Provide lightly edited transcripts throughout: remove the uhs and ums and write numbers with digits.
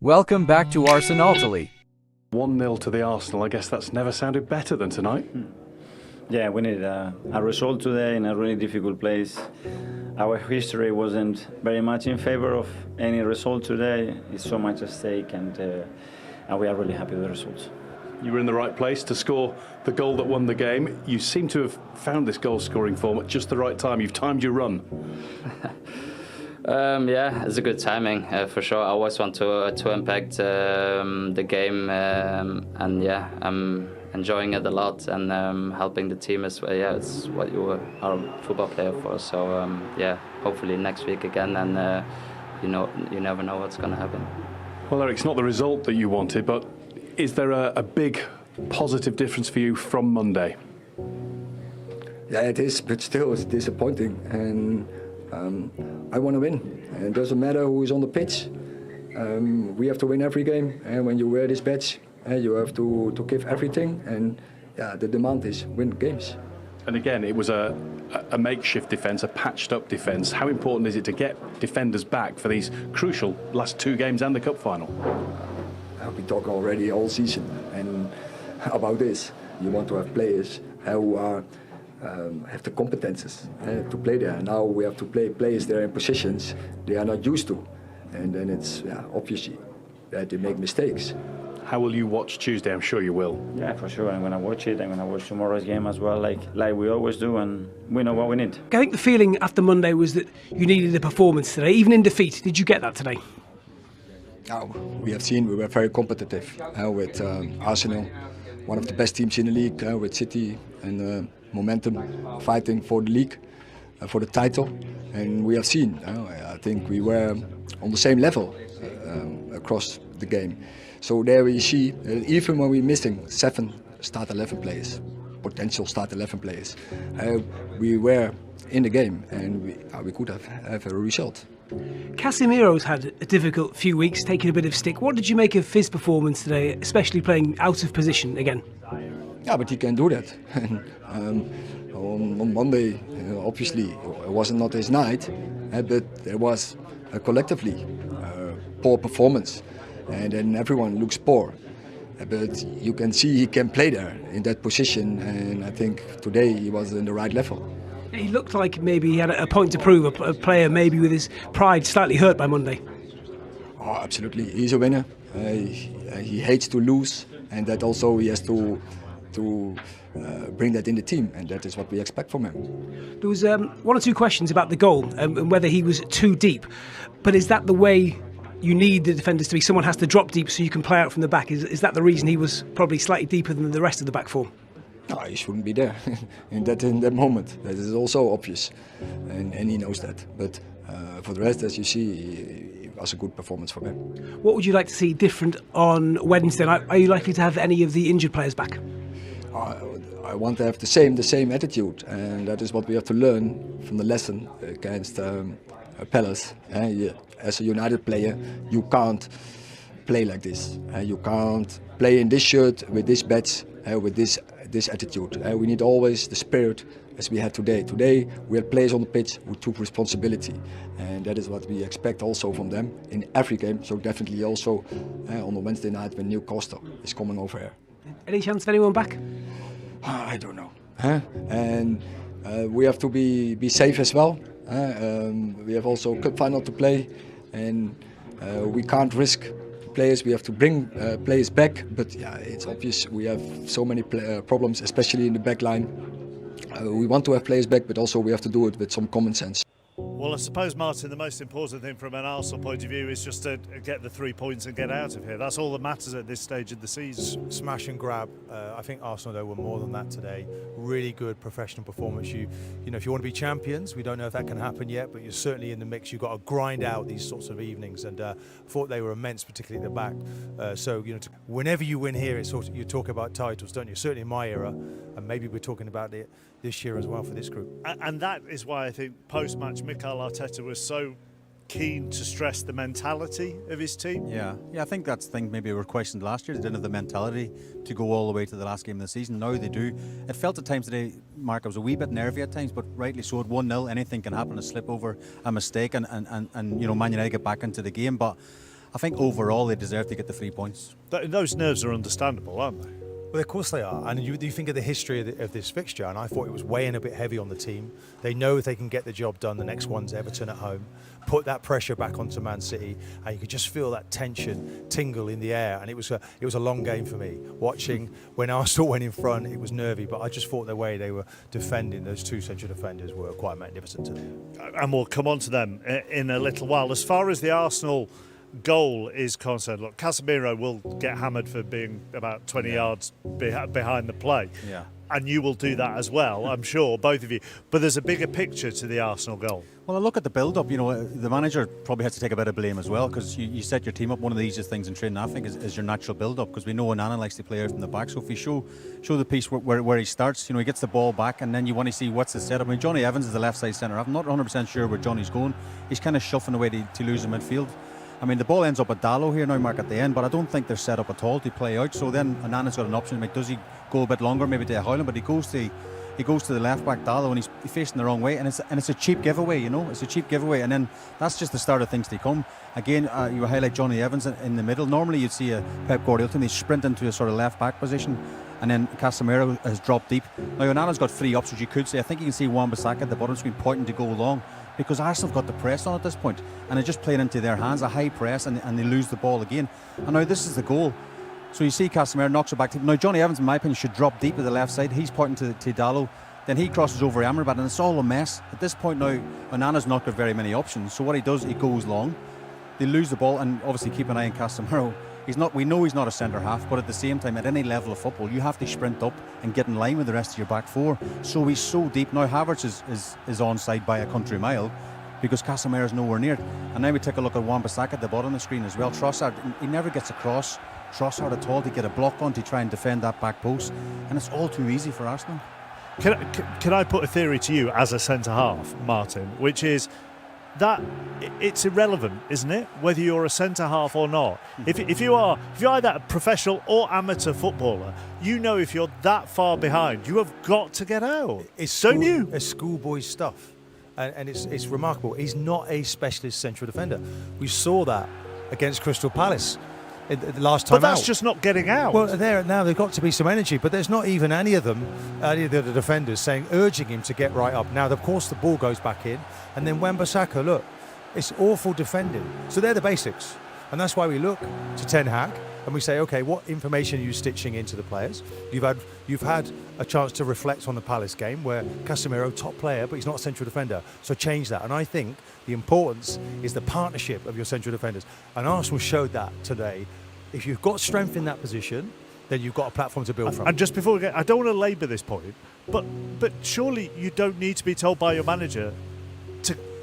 Welcome back to Arsenal Italy. 1-0 to the Arsenal. I guess that's never sounded better than tonight. Yeah, we needed a result today in a really difficult place. Our history wasn't very much in favor of any result today. It's so much at stake, and we are really happy with the results. You were in the right place to score the goal that won the game. You seem to have found this goal-scoring form at just the right time. You've timed your run. Yeah, it's a good timing for sure. I always want to impact the game, and yeah, I'm enjoying it a lot and helping the team as well. Yeah, it's what you are a football player for. So yeah, hopefully next week again, and you never know what's going to happen. Well, Eric, it's not the result that you wanted, but is there a big positive difference for you from Monday? Yeah, it is, but still it's disappointing. And I want to win. And it doesn't matter who is on the pitch. We have to win every game. And when you wear this badge, you have to give everything. And yeah, the demand is win games. And again, it was a makeshift defence, a patched-up defence. How important is it to get defenders back for these crucial last two games and the cup final? We talk already all season and about this. You want to have players who are have the competences to play there. Now we have to play players there in positions they are not used to, and then it's obviously that they make mistakes. How will you watch Tuesday? I'm sure you will. Yeah, for sure. I'm going to watch it. I'm going to watch tomorrow's game as well, like we always do, and we know what we need. I think the feeling after Monday was that you needed a performance today, even in defeat. Did you get that today? Now, we have seen we were very competitive with Arsenal, one of the best teams in the league, with City and momentum fighting for the league, for the title. And we have seen, I think we were on the same level across the game. So there we see, even when we're missing 7 start 11 players, potential start 11 players, we were in the game and we could have a result. Casemiro's had a difficult few weeks, taking a bit of stick. What did you make of his performance today, especially playing out of position again? Yeah, but he can do that. On Monday, obviously, it was not his night, but there was collectively poor performance, and then everyone looks poor. But you can see he can play there in that position, and I think today he was in the right level. He looked like maybe he had a point to prove, a player maybe with his pride slightly hurt by Monday. Oh, absolutely. He's a winner. He hates to lose, and that also he has to bring that in the team, and that is what we expect from him. There was 1 or 2 questions about the goal and whether he was too deep. But is that the way you need the defenders to be? Someone has to drop deep so you can play out from the back. Is that the reason he was probably slightly deeper than the rest of the back four? No, he shouldn't be there in that moment. That is also obvious, and he knows that. But for the rest, as you see, it was a good performance from him. What would you like to see different on Wednesday? Are you likely to have any of the injured players back? I want to have the same attitude, and that is what we have to learn from the lesson against Palace. As a United player, you can't play like this. You can't play in this shirt with this badge, with this attitude. We need always the spirit as we had today. Today we had players on the pitch who took responsibility, and that is what we expect also from them in every game. So definitely also on the Wednesday night when Newcastle is coming over here. Any chance of anyone back? I don't know. And we have to be safe as well. We have also a cup final to play, and we can't risk players. We have to bring players back, but yeah, it's obvious we have so many problems, especially in the back line. We want to have players back, but also we have to do it with some common sense. Well, I suppose, Martin, the most important thing from an Arsenal point of view is just to get the 3 points and get out of here. That's all that matters at this stage of the season. Smash and grab. I think Arsenal, though, were more than that today. Really good professional performance. You know, if you want to be champions, we don't know if that can happen yet, but you're certainly in the mix. You've got to grind out these sorts of evenings, and I thought they were immense, particularly at the back. So, you know, whenever you win here, it's sort of, you talk about titles, don't you? Certainly in my era, and maybe we're talking about it this year as well for this group. And that is why I think post-match Mikel Arteta was so keen to stress the mentality of his team. Yeah, I think that's the thing. Maybe we were questioned last year. They didn't have the mentality to go all the way to the last game of the season. Now they do. It felt at times today, Mark, I was a wee bit nervy at times, but rightly so. At 1-0, anything can happen, a slip over, a mistake, and you know, Man United get back into the game. But I think overall they deserve to get the 3 points. Those nerves are understandable, aren't they? Well, of course they are. And you think of the history of this fixture, and I thought it was weighing a bit heavy on the team. They know if they can get the job done, the next one's Everton at home, put that pressure back onto Man City, and you could just feel that tension tingle in the air. And it was a long game for me. Watching when Arsenal went in front, it was nervy, but I just thought the way they were defending, those two central defenders, were quite magnificent today. And we'll come on to them in a little while. As far as the Arsenal goal is concerned, look, Casemiro will get hammered for being about 20 yards behind the play. Yeah. And you will do that as well, I'm sure, both of you. But there's a bigger picture to the Arsenal goal. Well, I look at the build-up. The manager probably has to take a bit of blame as well, because you set your team up. One of the easiest things in training, I think, is your natural build-up, because we know Onana likes to play out from the back. So if you show the piece where he starts, he gets the ball back, and then you want to see what's the setup. I mean, Johnny Evans is the left side centre. I'm not 100% sure where Johnny's going. He's kind of shuffling away to lose the midfield. I mean, the ball ends up at Dalot here now, Mark, at the end, but I don't think they're set up at all to play out. So then Onana's got an option. Does he go a bit longer, maybe to Haaland? But he goes to the left back Dalot, and he's facing the wrong way, and it's a cheap giveaway. It's a cheap giveaway, and then that's just the start of things to come. Again, you highlight Johnny Evans in the middle. Normally you'd see a Pep Guardiola team, they sprint into a sort of left back position, and then Casemiro has dropped deep. Now Onana's got three options, you could say. I think you can see Wan-Bissaka at the bottom screen pointing to go long, because Arsenal have got the press on at this point, and it's just playing into their hands, a high press, and they lose the ball again. And now this is the goal. So you see Casemiro knocks it back. Now Johnny Evans, in my opinion, should drop deep at the left side. He's pointing to Dalot. Then he crosses over Amrabat, and it's all a mess. At this point now, Onana's not got very many options. So what he does, he goes long. They lose the ball, and obviously keep an eye on Casemiro. We know he's not a centre half, but at the same time, at any level of football, you have to sprint up and get in line with the rest of your back four. So he's so deep. Now Havertz is onside by a country mile, because Casemiro's nowhere near it. And now we take a look at Wan-Bissaka at the bottom of the screen as well. Trossard, he never gets across Trossard at all to get a block on to try and defend that back post, and it's all too easy for Arsenal. Can I put a theory to you as a centre half, Martin, which is that it's irrelevant, isn't it, whether you're a centre half or not? If you're either a professional or amateur footballer, if you're that far behind, you have got to get out. It's schoolboy stuff. And it's remarkable. He's not a specialist central defender. We saw that against Crystal Palace the last time out. But that's just not getting out. Well, now there's got to be some energy, but there's not even any of the defenders urging him to get right up. Now, of course, the ball goes back in, and then Wan-Bissaka, look, it's awful defending. So they're the basics, and that's why we look to Ten Hag and we say, okay, what information are you stitching into the players? You've had a chance to reflect on the Palace game where Casemiro, top player, but he's not a central defender. So change that. And I think the importance is the partnership of your central defenders. And Arsenal showed that today. If you've got strength in that position, then you've got a platform to build from. And just before we get, I don't want to labour this point, but surely you don't need to be told by your manager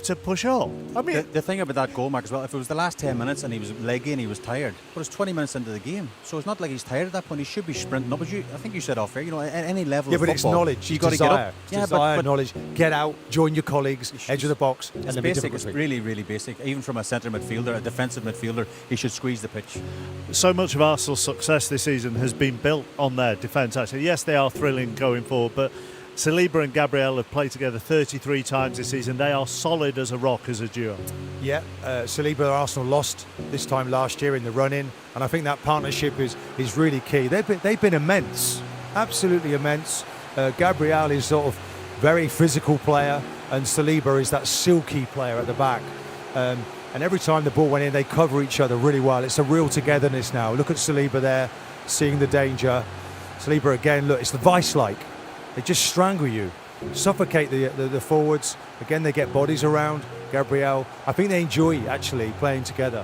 to push on. I mean, the thing about that goal, Mark, as well, if it was the last 10 minutes and he was leggy and he was tired, but it's 20 minutes into the game, so it's not like he's tired at that point. He should be sprinting up. I think you said off air, at any level of football. Yeah, but it's knowledge. You've got to get up. Desire, knowledge. Get out, join your colleagues, edge of the box. It's basic. It's really, really basic. Even from a centre midfielder, a defensive midfielder, he should squeeze the pitch. So much of Arsenal's success this season has been built on their defence, actually. Yes, they are thrilling going forward, but Saliba and Gabriel have played together 33 times this season. They are solid as a rock as a duo. Yeah, Saliba, Arsenal lost this time last year in the run-in, and I think that partnership is really key. They've been immense, absolutely immense. Gabriel is sort of very physical player, and Saliba is that silky player at the back. And every time the ball went in, they cover each other really well. It's a real togetherness now. Look at Saliba there, seeing the danger. Saliba again, look, it's the vice-like. They just strangle you, suffocate the forwards. Again, they get bodies around Gabriel. I think they enjoy actually playing together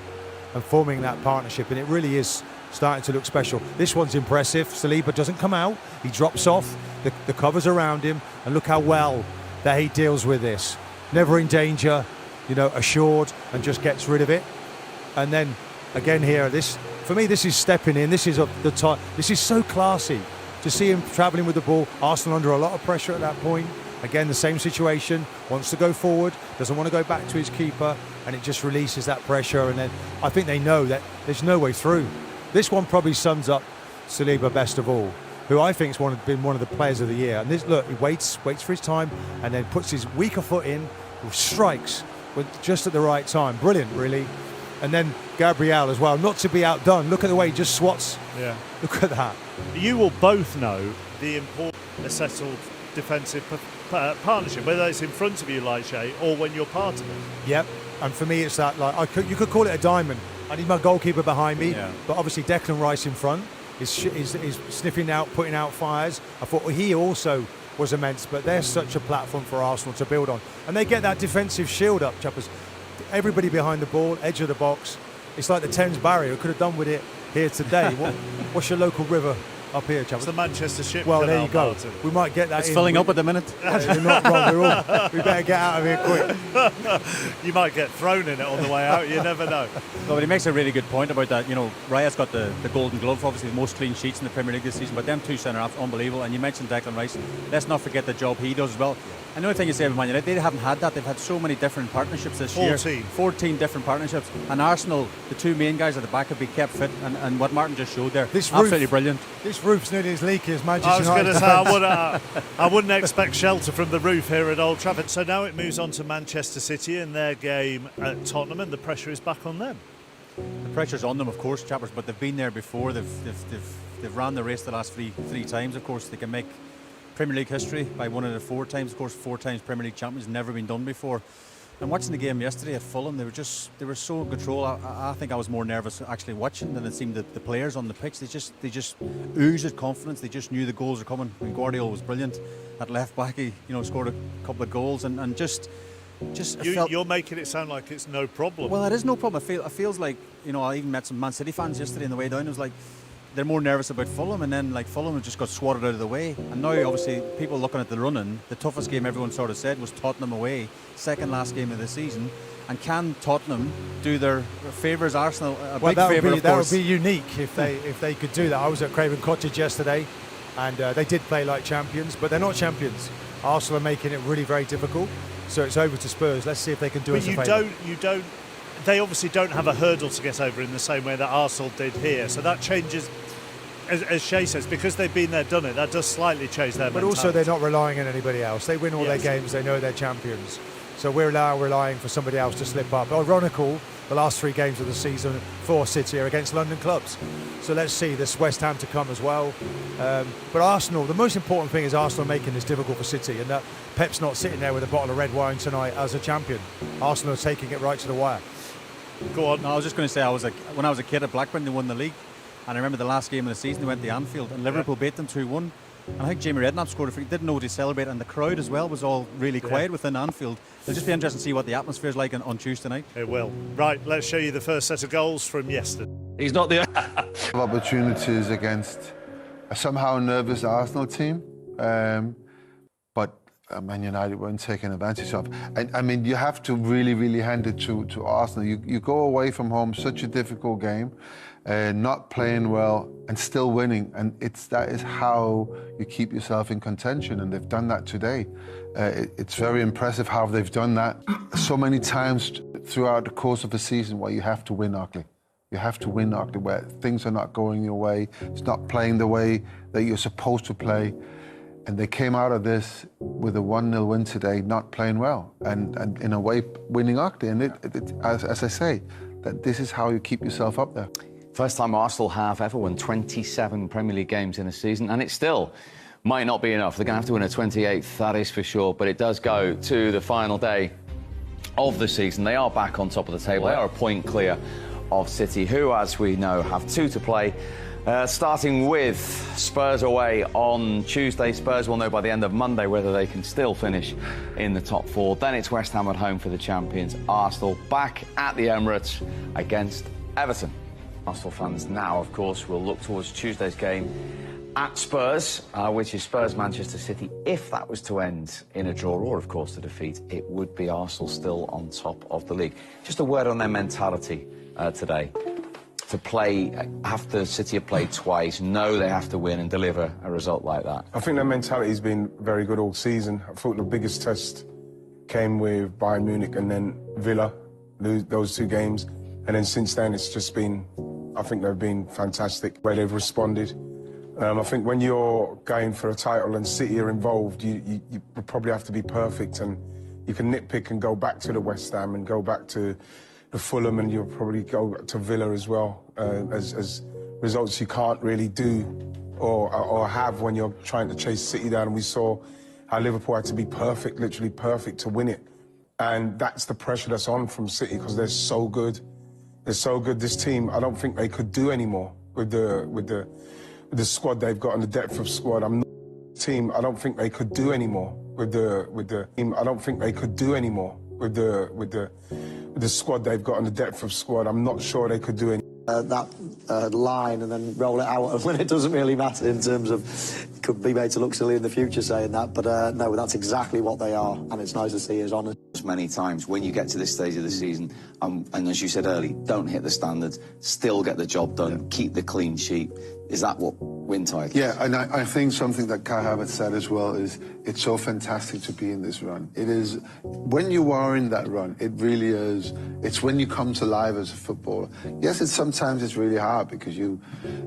and forming that partnership, and it really is starting to look special. This one's impressive. Saliba doesn't come out. He drops off. The cover's around him, and look how well that he deals with this. Never in danger, assured, and just gets rid of it. And then again here, for me, this is stepping in. This is the time. This is so classy. To see him travelling with the ball, Arsenal under a lot of pressure at that point. Again, the same situation, wants to go forward, doesn't want to go back to his keeper, and it just releases that pressure. And then I think they know that there's no way through. This one probably sums up Saliba best of all, who I think has been one of the players of the year. And this, look, he waits for his time, and then puts his weaker foot in, strikes just at the right time. Brilliant, really. And then Gabriel as well, not to be outdone. Look at the way he just swats. Yeah. Look at that. You will both know the importance of a settled defensive partnership, whether it's in front of you, like Shay, or when you're part of it. Yep. And for me, it's that, like, you could call it a diamond. I need my goalkeeper behind me, but obviously Declan Rice in front is sniffing out, putting out fires. I thought he also was immense, but they're such a platform for Arsenal to build on. And they get that defensive shield up, chappers. Everybody behind the ball, edge of the box. It's like the Thames barrier. We could have done with it here today. What's your local river up here, chappers? It's the Manchester Ship Well, Canal, there you go. Martin. We might get that It's in. filling up at the minute. You're not wrong. We better get out of here quick. You might get thrown in it on the way out. You never know. No, but he makes a really good point about that. You know, Raya's got the golden glove, obviously the most clean sheets in the Premier League this season, but them two centre-halves, unbelievable. And you mentioned Declan Rice. Let's not forget the job he does as well. And the only thing you say about Man United, they haven't had that. They've had so many different partnerships this year. 14 different partnerships. And Arsenal, the two main guys at the back have been kept fit. And what Martin just showed there, absolutely brilliant. This roof's nearly as leaky as Manchester United. I was going to say, I wouldn't expect shelter from the roof here at Old Trafford. So now it moves on to Manchester City and their game at Tottenham, and the pressure is back on them. The pressure's on them, of course, chappers, but they've been there before. They've ran the race the last three times. Of course, they can make Premier League history by one of the 4 times. Of course, 4 times Premier League champions, never been done before. And watching the game yesterday at Fulham, they were so in control. I think I was more nervous actually watching than it seemed that the players on the pitch. They just oozed confidence. They just knew the goals were coming. I mean, Guardiola was brilliant at left back. He scored a couple of goals and just. You're making it sound like it's no problem. Well, it is no problem. It feels like, I even met some Man City fans yesterday on the way down. It was like they're more nervous about Fulham, and then like Fulham just got swatted out of the way. And now obviously people looking at the run-in, the toughest game everyone sort of said was Tottenham away, second last game of the season. And can Tottenham do their favours Arsenal a big favour? That would be unique if they could do that. I was at Craven Cottage yesterday, and they did play like champions, but they're not champions. Arsenal are making it really very difficult. So it's over to Spurs. Let's see if they can do us a favour. They obviously don't have a hurdle to get over in the same way that Arsenal did here. So that changes, as Shay says, because they've been there, done it. That does slightly change their mentality. But also they're not relying on anybody else. They win all their games. They know they're champions. So we're now relying for somebody else to slip up. Ironical, the last 3 games of the season for City are against London clubs. So let's see. There's West Ham to come as well. But Arsenal, the most important thing is Arsenal making this difficult for City, and that Pep's not sitting there with a bottle of red wine tonight as a champion. Arsenal are taking it right to the wire. Go on. No, I was just going to say, when I was a kid at Blackburn, they won the league. And I remember the last game of the season, they went to Anfield, and Liverpool beat them 2-1. And I think Jamie Redknapp scored a free. Didn't know to celebrate, and the crowd as well was all really quiet within Anfield. It'll just be interesting to see what the atmosphere is like on Tuesday night. It will. Right, let's show you the first set of goals from yesterday. He's not the opportunities against a somehow nervous Arsenal team, but Man United weren't taken advantage of. And I mean, you have to really hand it to Arsenal. You go away from home, such a difficult game, not playing well and still winning, and that is how you keep yourself in contention, and they've done that today. It's very impressive how they've done that so many times throughout the course of a season where you have to win ugly. You have to win ugly, where things are not going your way, it's not playing the way that you're supposed to play. And they came out of this with a 1-0 win today, not playing well, and in a way winning ugly. And as I say, that this is how you keep yourself up there. First time Arsenal have ever won 27 Premier League games in a season, and it still might not be enough. They're going to have to win a 28th, that is for sure, but it does go to the final day of the season. They are back on top of the table. They are a point clear of City, who, as we know, have 2 to play. Starting with Spurs away on Tuesday. Spurs will know by the end of Monday whether they can still finish in the top 4. Then it's West Ham at home for the champions. Arsenal back at the Emirates against Everton. Arsenal fans now, of course, will look towards Tuesday's game at Spurs, which is Spurs-Manchester City. If that was to end in a draw or, of course, a defeat, it would be Arsenal still on top of the league. Just a word on their mentality today. To play after City have played twice, know they have to win and deliver a result like that. I think their mentality has been very good all season. I thought the biggest test came with Bayern Munich and then Villa, those 2 games. And then since then, it's just been, I think they've been fantastic where they've responded. I think when you're going for a title and City are involved, you probably have to be perfect, and you can nitpick and go back to the West Ham and go back to the Fulham, and you'll probably go to Villa as well, as results you can't really do or have when you're trying to chase City down. And we saw how Liverpool had to be perfect, literally perfect, to win it. And that's the pressure that's on from City, because they're so good. They're so good. This team, I don't think they could do anymore with the squad they've got and the depth of squad. I don't think they could do anymore with the team. I don't think they could do anymore with the squad they've got and the depth of squad. I'm not sure they could do any. That line and then roll it out when it doesn't really matter, in terms of, could be made to look silly in the future saying that, but no, that's exactly what they are, and it's nice to see his honour. Many times when you get to this stage of the season, and as you said early, don't hit the standards, still get the job done, keep the clean sheet. Is that what win titles? Yeah, and I think something that Kai Havertz said as well is it's so fantastic to be in this run. It is, when you are in that run, it really is. It's when you come to life as a footballer. Yes, sometimes it's really hard, because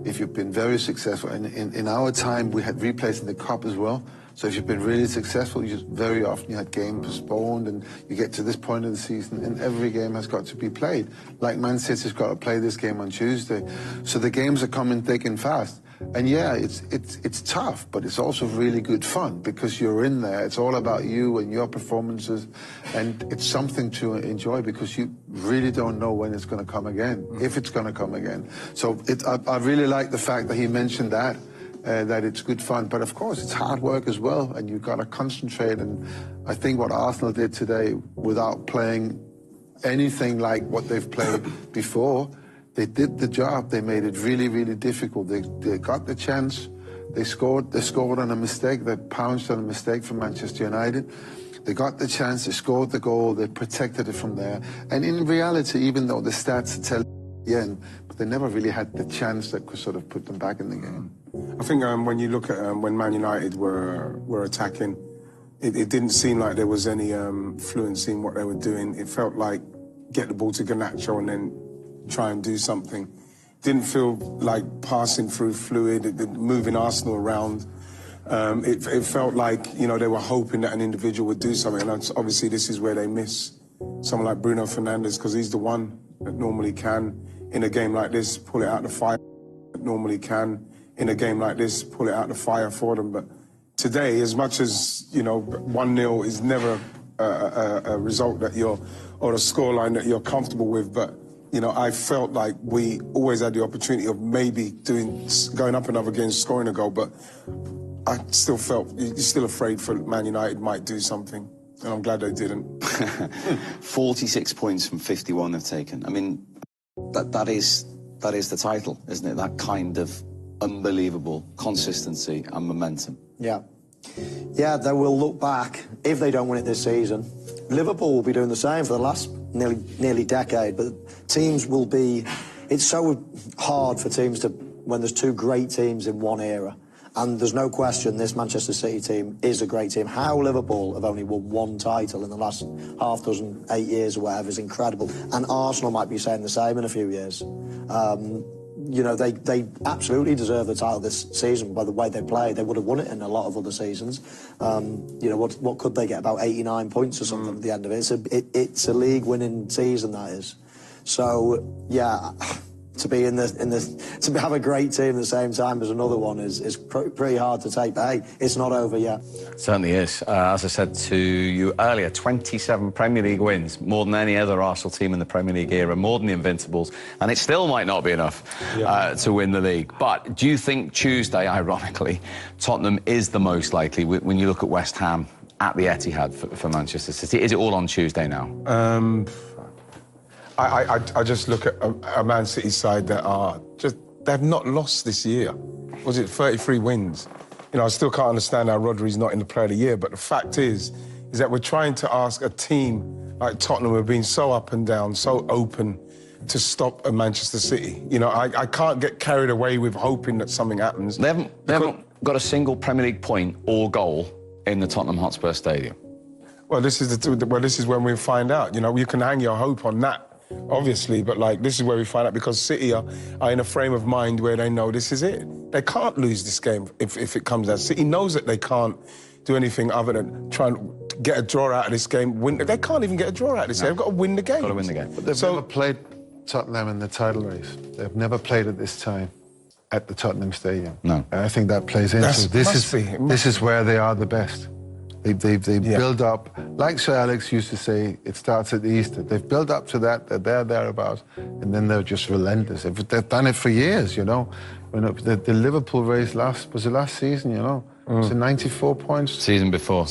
if you've been very successful, and in our time we had replays in the cup as well. So if you've been really successful, very often you had games postponed, and you get to this point of the season and every game has got to be played. Like Man City's got to play this game on Tuesday. So the games are coming thick and fast. And yeah, it's tough, but it's also really good fun, because you're in there. It's all about you and your performances, and it's something to enjoy, because you really don't know when it's going to come again, if it's going to come again. So I really like the fact that he mentioned that it's good fun. But of course, it's hard work as well, and you've got to concentrate. And I think what Arsenal did today, without playing anything like what they've played before, they did the job. They made it really, really difficult. They got the chance. They scored on a mistake. They pounced on a mistake from Manchester United. They got the chance. They scored the goal. They protected it from there. And in reality, even though the stats tell the end, but they never really had the chance that could sort of put them back in the game. I think when you look at when Man United were attacking, it didn't seem like there was any fluency in what they were doing. It felt like get the ball to Garnacho and then try and do something. Didn't feel like passing through fluid, moving Arsenal around. It felt like, they were hoping that an individual would do something, and obviously this is where they miss someone like Bruno Fernandes, because he's the one that normally can, in a game like this, pull it out the fire. In a game like this, pull it out the fire for them. But today, as much as 1-0 is never a result that or a scoreline that you're comfortable with, but I felt like we always had the opportunity of maybe going up another game, scoring a goal, but I still felt you're still afraid for Man United might do something, and I'm glad they didn't. 46 points from 51 they've taken. I mean, that is the title, isn't it? That kind of unbelievable consistency and momentum. Yeah. Yeah, they will look back, if they don't win it this season. Liverpool will be doing the same for the last nearly decade, but teams will be... It's so hard for teams to... when there's two great teams in one era. And there's no question this Manchester City team is a great team. How Liverpool have only won one title in the last 8 years or whatever is incredible. And Arsenal might be saying the same in a few years. They absolutely deserve the title this season by the way they play. They would have won it in a lot of other seasons. What could they get? About 89 points or something at the end of it. It's a league-winning season, that is. So, yeah... To have a great team at the same time as another one is pretty hard to take. But hey, it's not over yet. Certainly is. As I said to you earlier, 27 Premier League wins, more than any other Arsenal team in the Premier League era, more than the Invincibles, and it still might not be enough to win the league. But do you think Tuesday, ironically, Tottenham is the most likely when you look at West Ham at the Etihad for Manchester City? Is it all on Tuesday now? I just look at a Man City side that they've not lost this year. Was it 33 wins? I still can't understand how Rodri's not in the Player of the Year, but the fact is that we're trying to ask a team like Tottenham, who have been so up and down, so open, to stop a Manchester City. I can't get carried away with hoping that something happens. They haven't got a single Premier League point or goal in the Tottenham Hotspur Stadium. Well, this is when we find out. You can hang your hope on that, obviously, but this is where we find out, because City are in a frame of mind where they know this is it. They can't lose this game if it comes out. City knows that they can't do anything other than try and get a draw out of this game. They can't even get a draw out of this game. They've got to win the game. Got to win the game. But they've never played Tottenham in the title race. They've never played at this time at the Tottenham Stadium. No. And I think that plays into this is where they are the best. They build up, like Sir Alex used to say, it starts at Easter. They've built up to that, they're thereabouts, and then they're just relentless. They've done it for years, you know. When the Liverpool race was it last season, you know? Was it 94 points? Season before.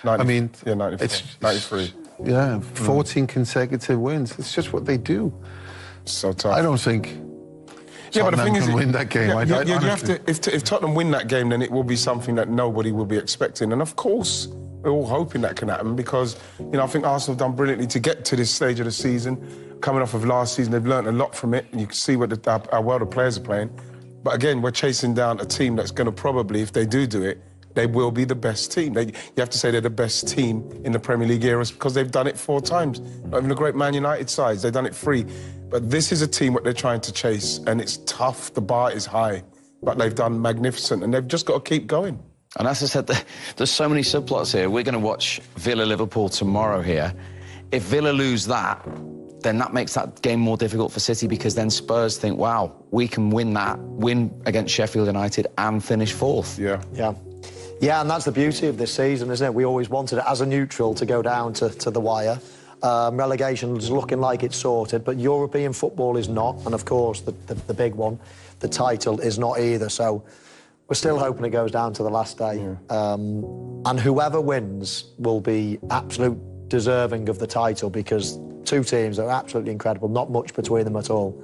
I mean, 94, it's 93. Yeah, 14 consecutive wins. It's just what they do. So tough. I don't think but the thing is, can win that game. You have to. If Tottenham win that game, then it will be something that nobody will be expecting. And of course, we're all hoping that can happen because, you know, I think Arsenal have done brilliantly to get to this stage of the season. Coming off of last season, they've learned a lot from it, and you can see how well the players are playing. But again, we're chasing down a team that's going to probably, if they do it, they will be the best team. You have to say they're the best team in the Premier League era because they've done it 4 times. Not even the great Man United sides, they've done it 3. But this is a team what they're trying to chase, and it's tough. The bar is high, but they've done magnificent, and they've just got to keep going. And as I said, there's so many subplots here. We're going to watch Villa-Liverpool tomorrow here. If Villa lose that, then that makes that game more difficult for City because then Spurs think, wow, we can win against Sheffield United and finish 4th. Yeah, and that's the beauty of this season, isn't it? We always wanted it as a neutral to go down to the wire. Relegation is looking like it's sorted, but European football is not. And, of course, the big one, the title, is not either. So we're still hoping it goes down to the last day. And whoever wins will be absolute deserving of the title because 2 teams that are absolutely incredible, not much between them at all.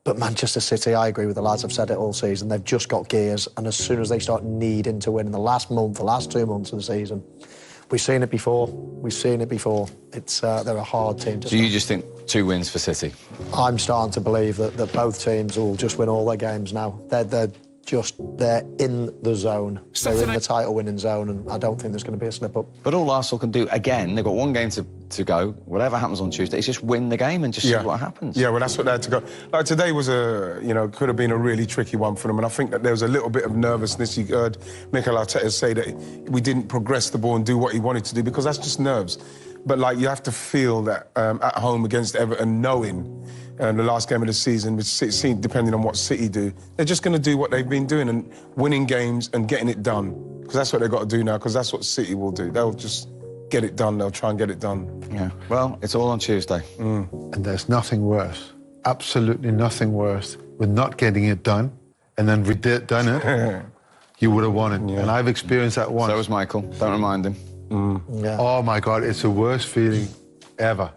But Manchester City, I agree with the lads, I've said it all season, they've just got gears, and as soon as they start needing to win in the last 2 months of the season, we've seen it before. It's they're a hard team to stop. So you just think 2 wins for City? I'm starting to believe that both teams will just win all their games now. They're in the zone. They're in the title-winning zone, and I don't think there's going to be a slip-up. But all Arsenal can do, again, they've got 1 game to go. Whatever happens on Tuesday, it's just win the game and just see what happens. Yeah, well, that's what they had to go. Like, today was could have been a really tricky one for them, and I think that there was a little bit of nervousness. You heard Mikel Arteta say that we didn't progress the ball and do what he wanted to do, because that's just nerves. But, like, you have to feel that at home against Everton, knowing the last game of the season, which City, depending on what City do, they're just going to do what they've been doing and winning games and getting it done. Because that's what they've got to do now, because that's what City will do. They'll just get it done. They'll try and get it done. Yeah, well, it's all on Tuesday. And there's nothing worse, absolutely nothing worse, with not getting it done, and then done it, you would have won it. And I've experienced that once. So was Michael. Don't remind him. Oh, my God, it's the worst feeling ever.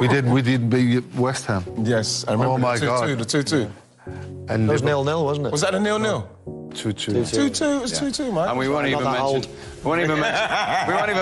we did beat West Ham. Yes, I remember. Oh my God, the 2-2. And it was 0-0, wasn't it? Was that a 0-0? 2-2. 2-2. It was 2-2, man. And we won't even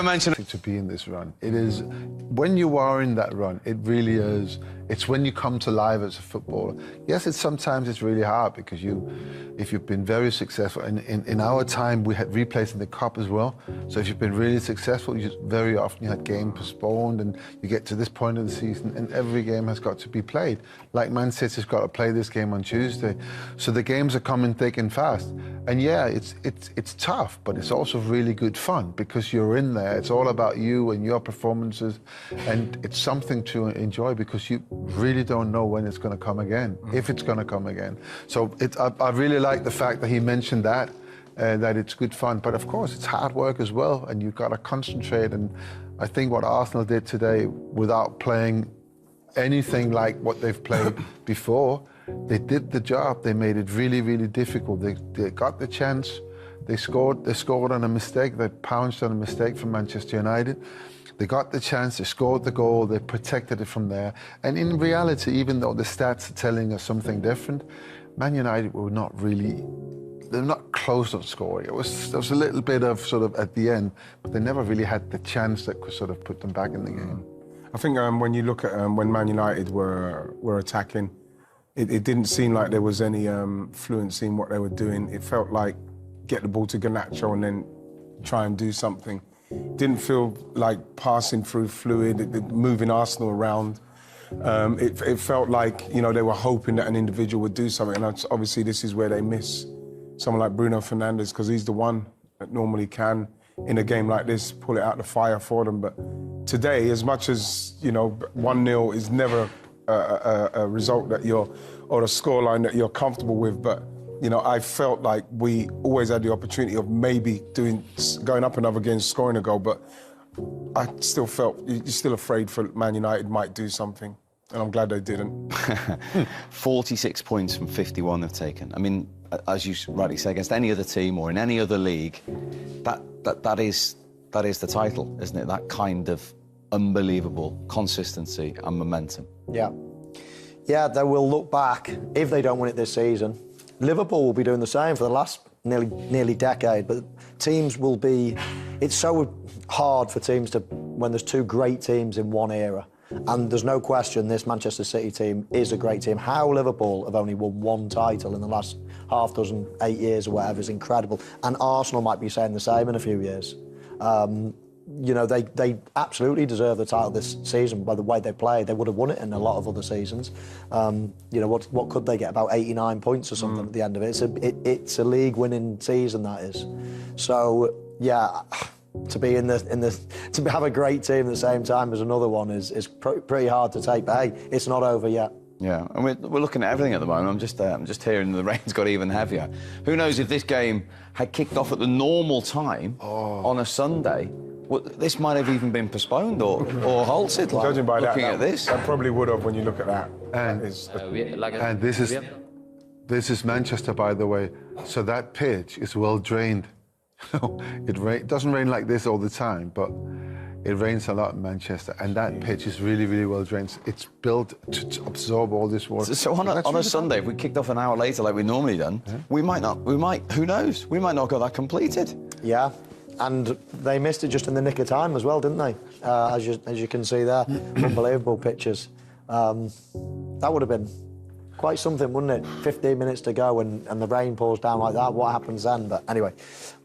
mention. To be in this run, it is when you are in that run. It really is. It's when you come to life as a footballer. Yes, sometimes it's really hard because if you've been very successful, and in our time we had replays in the cup as well. So if you've been really successful, very often you had game postponed, and you get to this point of the season, and every game has got to be played. Like Man City's got to play this game on Tuesday, so the games are coming thick and fast. And yeah, it's tough, but it's also really good fun because you're in there. It's all about you and your performances, and it's something to enjoy because you really don't know when it's going to come again, if it's going to come again. So I really like the fact that he mentioned that it's good fun. But of course, it's hard work as well, and you've got to concentrate. And I think what Arsenal did today, without playing anything like what they've played before, they did the job. They made it really, really difficult. They got the chance. They scored on a mistake. They pounced on a mistake from Manchester United. They got the chance, they scored the goal, they protected it from there. And in reality, even though the stats are telling us something different, Man United were they're not close to scoring. There was a little bit of sort of at the end, but they never really had the chance that could sort of put them back in the game. I think when you look at when Man United were attacking, it didn't seem like there was any fluency in what they were doing. It felt like get the ball to Garnacho and then try and do something. Didn't feel like passing through fluid, moving Arsenal around. It felt like, they were hoping that an individual would do something, and obviously this is where they miss someone like Bruno Fernandes, because he's the one that normally can in a game like this, pull it out the fire for them. But today, as much as, 1-0 is never a result that or a scoreline that you're comfortable with, but I felt like we always had the opportunity of maybe going up another game, scoring a goal, but I still felt you're still afraid for Man United might do something, and I'm glad they didn't. 46 points from 51 they've taken. I mean, as you rightly say, against any other team or in any other league, that is the title, isn't it? That kind of unbelievable consistency and momentum. Yeah, they will look back if they don't win it this season. Liverpool will be doing the same for the last nearly decade, but teams will be... It's so hard for teams to... when there's two great teams in one era. And there's no question this Manchester City team is a great team. How Liverpool have only won one title in the last half dozen, 8 years or whatever is incredible. And Arsenal might be saying the same in a few years. They absolutely deserve the title this season by the way they played. They would have won it in a lot of other seasons. What could they get? About 89 points or something at the end of it. It's a league-winning season, that is. So, yeah, to be to have a great team at the same time as another one is pretty hard to take. But hey, it's not over yet. Yeah, and we're looking at everything at the moment. I'm just hearing the rain's got even heavier. Who knows if this game had kicked off at the normal time on a Sunday? Well, this might have even been postponed or halted. Judging by looking at this, that probably would have when you look at that. And this is Manchester, by the way. So that pitch is well drained. It doesn't rain like this all the time, but it rains a lot in Manchester, and that pitch is really, really well drained. It's built to absorb all this water. So on a Sunday, if we kicked off an hour later like we normally done, we might not. Who knows? We might not got that completed. Yeah. And they missed it just in the nick of time as well, didn't they? As you can see there, unbelievable pictures. That would have been quite something, wouldn't it? 15 minutes to go and the rain pours down like that. What happens then? But anyway,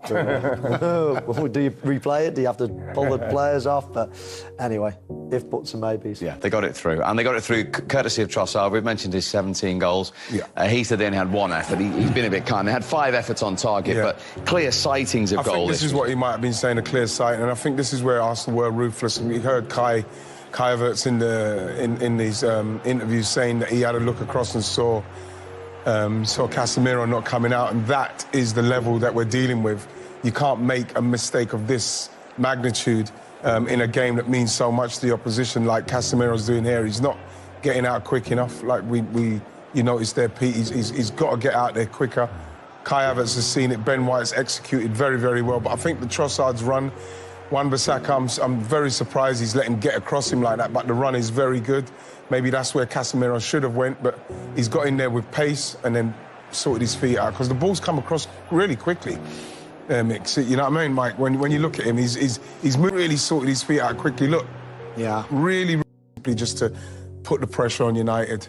do you replay it? Do you have to pull the players off? But anyway, if, buts and maybes. Yeah, they got it through. And they got it through courtesy of Trossard. We've mentioned his 17 goals. Yeah. He said they only had one effort. He's been a bit kind. They had 5 efforts on target, but clear sightings of goals. I think this is what he might have been saying, a clear sight. And I think this is where Arsenal were ruthless. And we heard Kai Havertz in these interviews saying that he had a look across and saw Casemiro not coming out, and that is the level that we're dealing with. You can't make a mistake of this magnitude in a game that means so much to the opposition, like Casemiro's doing here. He's not getting out quick enough. Like you noticed there, Pete. He's got to get out there quicker. Kai Havertz has seen it. Ben White's executed very, very well. But I think the Trossard's run. Wan-Bissaka, I'm very surprised he's let him get across him like that, but the run is very good. Maybe that's where Casemiro should have went, but he's got in there with pace and then sorted his feet out, because the ball's come across really quickly. Mick, you know what I mean, Mike? When you look at him, he's really sorted his feet out quickly. Look, really just to put the pressure on United.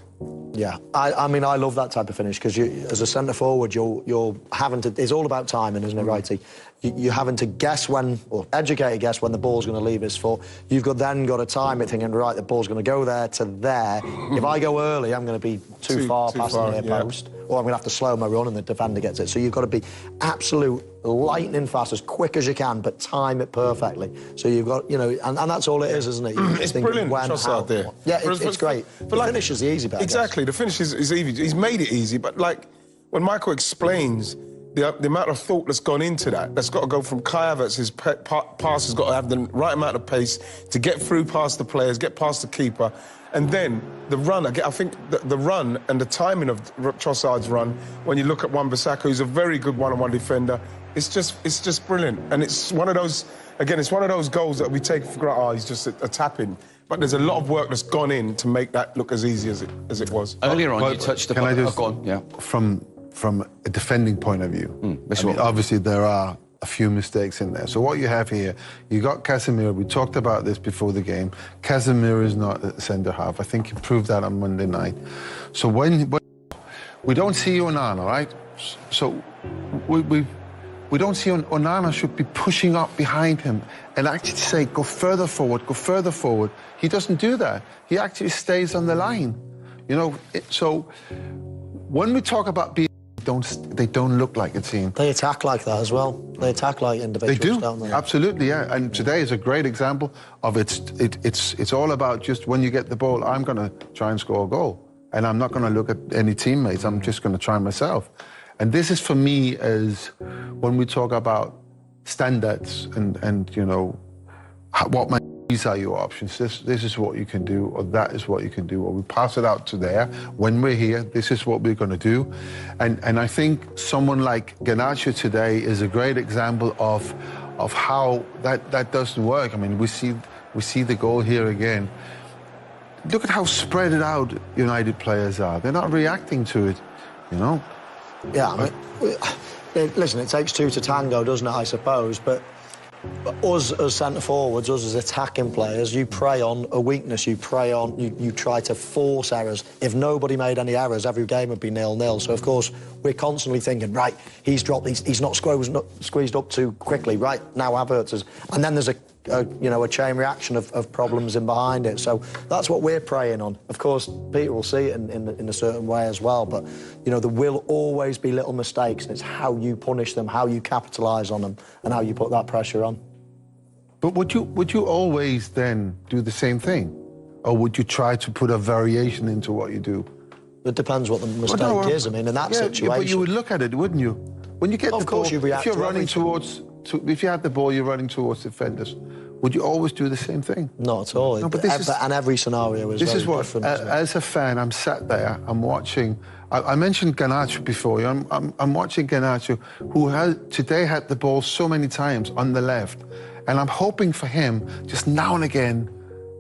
Yeah, I mean, I love that type of finish, because as a centre forward, you're having to. It's all about timing, isn't it, Wrighty? You're having to guess when, or educated guess when the ball's going to leave his foot. You've then got to time it, thinking, right, the ball's going to go there to there. If I go early, I'm going to be too far past the near post, or I'm going to have to slow my run and the defender gets it. So you've got to be absolute lightning fast, as quick as you can, but time it perfectly. So you've got, and that's all it is, isn't it? It's brilliant, Trossard there. Yeah, it's great. The finish is the easy bit. Exactly, the finish is easy. He's made it easy, but like when Michael explains the amount of thought that's gone into that's got to go from Kai Havertz. His pass has got to have the right amount of pace to get through past the players, get past the keeper, and then the run. I think the run and the timing of Trossard's run, when you look at Wan-Bissaka, who's a very good one-on-one defender, it's just brilliant. And it's one of those, again, it's one of those goals that we take for granted. He's just a tap-in. But there's a lot of work that's gone in to make that look as easy as it was. Earlier on, you touched upon... Can I just, go on, yeah. From a defending point of view, I mean, obviously there are a few mistakes in there. So what you have here, you got Casemiro. We talked about this before the game. Casemiro is not a centre-half. I think you proved that on Monday night. So when we don't see Onana, right? So we don't see Onana should be pushing up behind him and actually say, go further forward, go further forward. He doesn't do that. He actually stays on the line. So when we talk about being don't look like a team. They attack like that as well. They attack like individuals, They do, don't they? absolutely, yeah. And today is a great example of it's all about just when you get the ball, I'm going to try and score a goal. And I'm not going to look at any teammates. I'm just going to try myself. And this is for me as when we talk about standards and you know, these are your options. This is what you can do, or that is what you can do, or we pass it out to there. When we're here, this is what we're going to do. And I think someone like Garnacho today is a great example of how that doesn't work. I mean, we see the goal here again. Look at how spread out United players are. They're not reacting to it, you know? Yeah, I mean, listen, it takes two to tango, doesn't it, I suppose, but us as centre-forwards, us as attacking players, you prey on a weakness, you try to force errors. If nobody made any errors, every game would be 0-0. So, of course, we're constantly thinking, right, he's not squeezed up too quickly, right, now Havertz is... And then there's a chain reaction of problems in behind it. So that's what we're preying on. Of course, Peter will see it in a certain way as well, but, you know, there will always be little mistakes, and it's how you punish them, how you capitalise on them, and how you put that pressure on. But would you always then do the same thing? Or would you try to put a variation into what you do? It depends what the mistake is. I mean, in that situation... Yeah, but you would look at it, wouldn't you? When you get the ball, if you're running towards... If you had the ball, you're running towards defenders. Would you always do the same thing? Not at all. No, but and every scenario is very different. As a fan, I'm sat there, I'm watching. I mentioned Garnacho before. I'm watching Garnacho, who today had the ball so many times on the left, and I'm hoping for him just now and again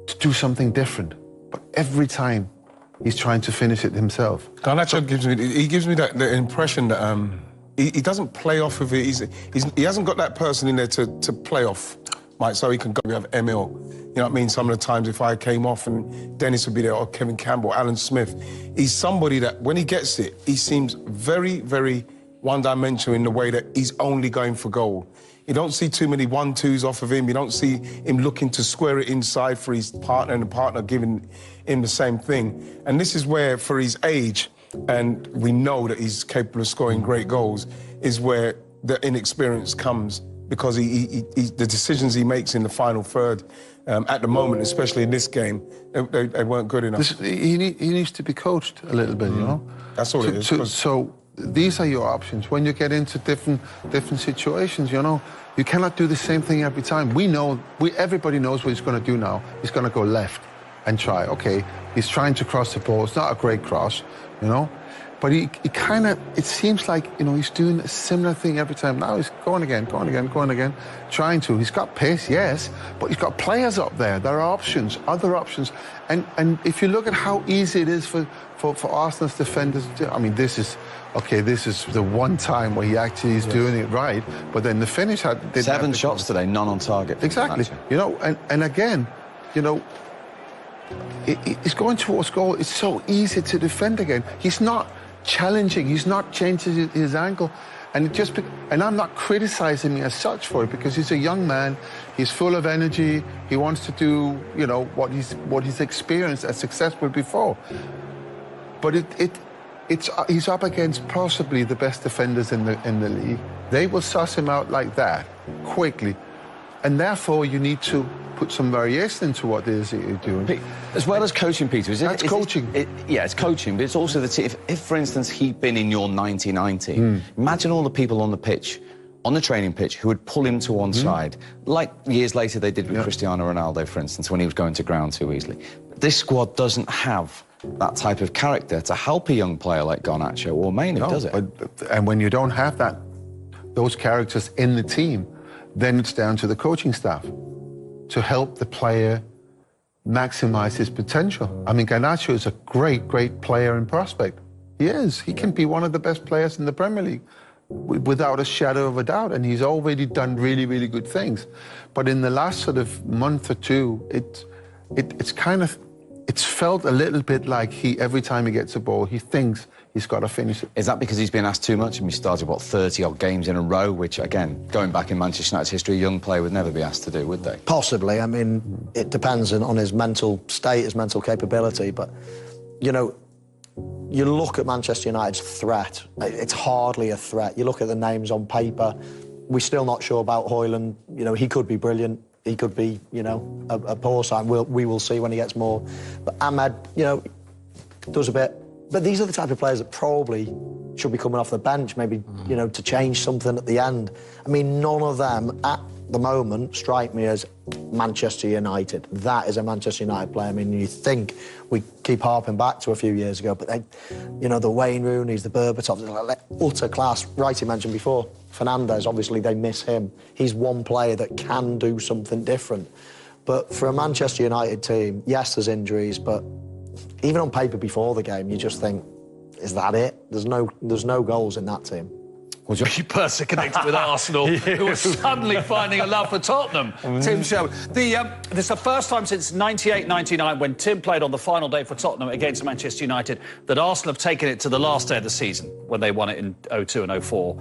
to do something different. But every time, he's trying to finish it himself. Garnacho gives me the impression that he doesn't play off of it. He hasn't got that person in there to play off. Right, so he can go. We have Emil. You know what I mean? Some of the times if I came off and Dennis would be there, or Kevin Campbell, Alan Smith, he's somebody that when he gets it, he seems very, very one-dimensional in the way that he's only going for goal. You don't see too many 1-2s off of him. You don't see him looking to square it inside for his partner and the partner giving him the same thing. And this is where, for his age, and we know that he's capable of scoring great goals, is where the inexperience comes, because the decisions he makes in the final third, at the moment, especially in this game, they weren't good enough. He needs to be coached a little bit, you know? That's all it is. So these are your options. When you get into different situations, you know, you cannot do the same thing every time. Everybody knows what he's going to do now. He's going to go left and try. Okay, he's trying to cross the ball. It's not a great cross, you know? But he kind of, it seems like, you know, he's doing a similar thing every time. Now he's going again, trying to. He's got pace, yes, but he's got players up there. There are options, other options. And if you look at how easy it is for Arsenal's defenders to do, I mean, this is the one time where he actually is doing it right. But then the finish had... 7 shots today, none on target. Exactly. You know, and again, you know, he's going towards goal. It's so easy to defend again. He's not challenging, he's not changing his angle, and I'm not criticizing him as such for it, because he's a young man, he's full of energy, he wants to do, you know, what he's experienced as successful before. But he's up against possibly the best defenders in the league. They will suss him out like that quickly, and therefore you need to put some variation into what it is that you're doing. As well as coaching, Peter, That's coaching. It's coaching, but it's also the team. If, for instance, he'd been in your 1990, imagine all the people on the pitch, on the training pitch, who would pull him to one side, like years later they did with Cristiano Ronaldo, for instance, when he was going to ground too easily. This squad doesn't have that type of character to help a young player like Garnacho or Mainu, does it? And when you don't have those characters in the team, then it's down to the coaching staff to help the player maximize his potential. I mean, Garnacho is a great, great player and prospect. He is. He can be one of the best players in the Premier League, without a shadow of a doubt, and he's already done really, really good things. But in the last sort of month or two, it's felt a little bit like every time he gets a ball, he thinks he's got to finish it. Is that because he's been asked too much? And we started, 30-odd games in a row, which, again, going back in Manchester United's history, a young player would never be asked to do, would they? Possibly. I mean, it depends on his mental state, his mental capability. But, you know, you look at Manchester United's threat, it's hardly a threat. You look at the names on paper, we're still not sure about Højlund. You know, he could be brilliant, he could be, you know, a poor sign. We will see when he gets more. But Ahmed, you know, does a bit. But these are the type of players that probably should be coming off the bench, maybe, you know, to change something at the end. I mean, none of them at the moment strike me as Manchester United. That is a Manchester United player. I mean, you think we keep harping back to a few years ago, but they, you know, the Wayne Rooney's, the Berbatovs, like utter class. Wright mentioned before, Fernandes, obviously they miss him. He's one player that can do something different. But for a Manchester United team, yes, there's injuries, but even on paper before the game, you just think, is that it? There's no goals in that team. Was you personally connected with Arsenal, who are suddenly finding a love for Tottenham? Tim Sherwood. This is the first time since 98-99, when Tim played on the final day for Tottenham against Manchester United, that Arsenal have taken it to the last day of the season, when they won it in 02 and 04.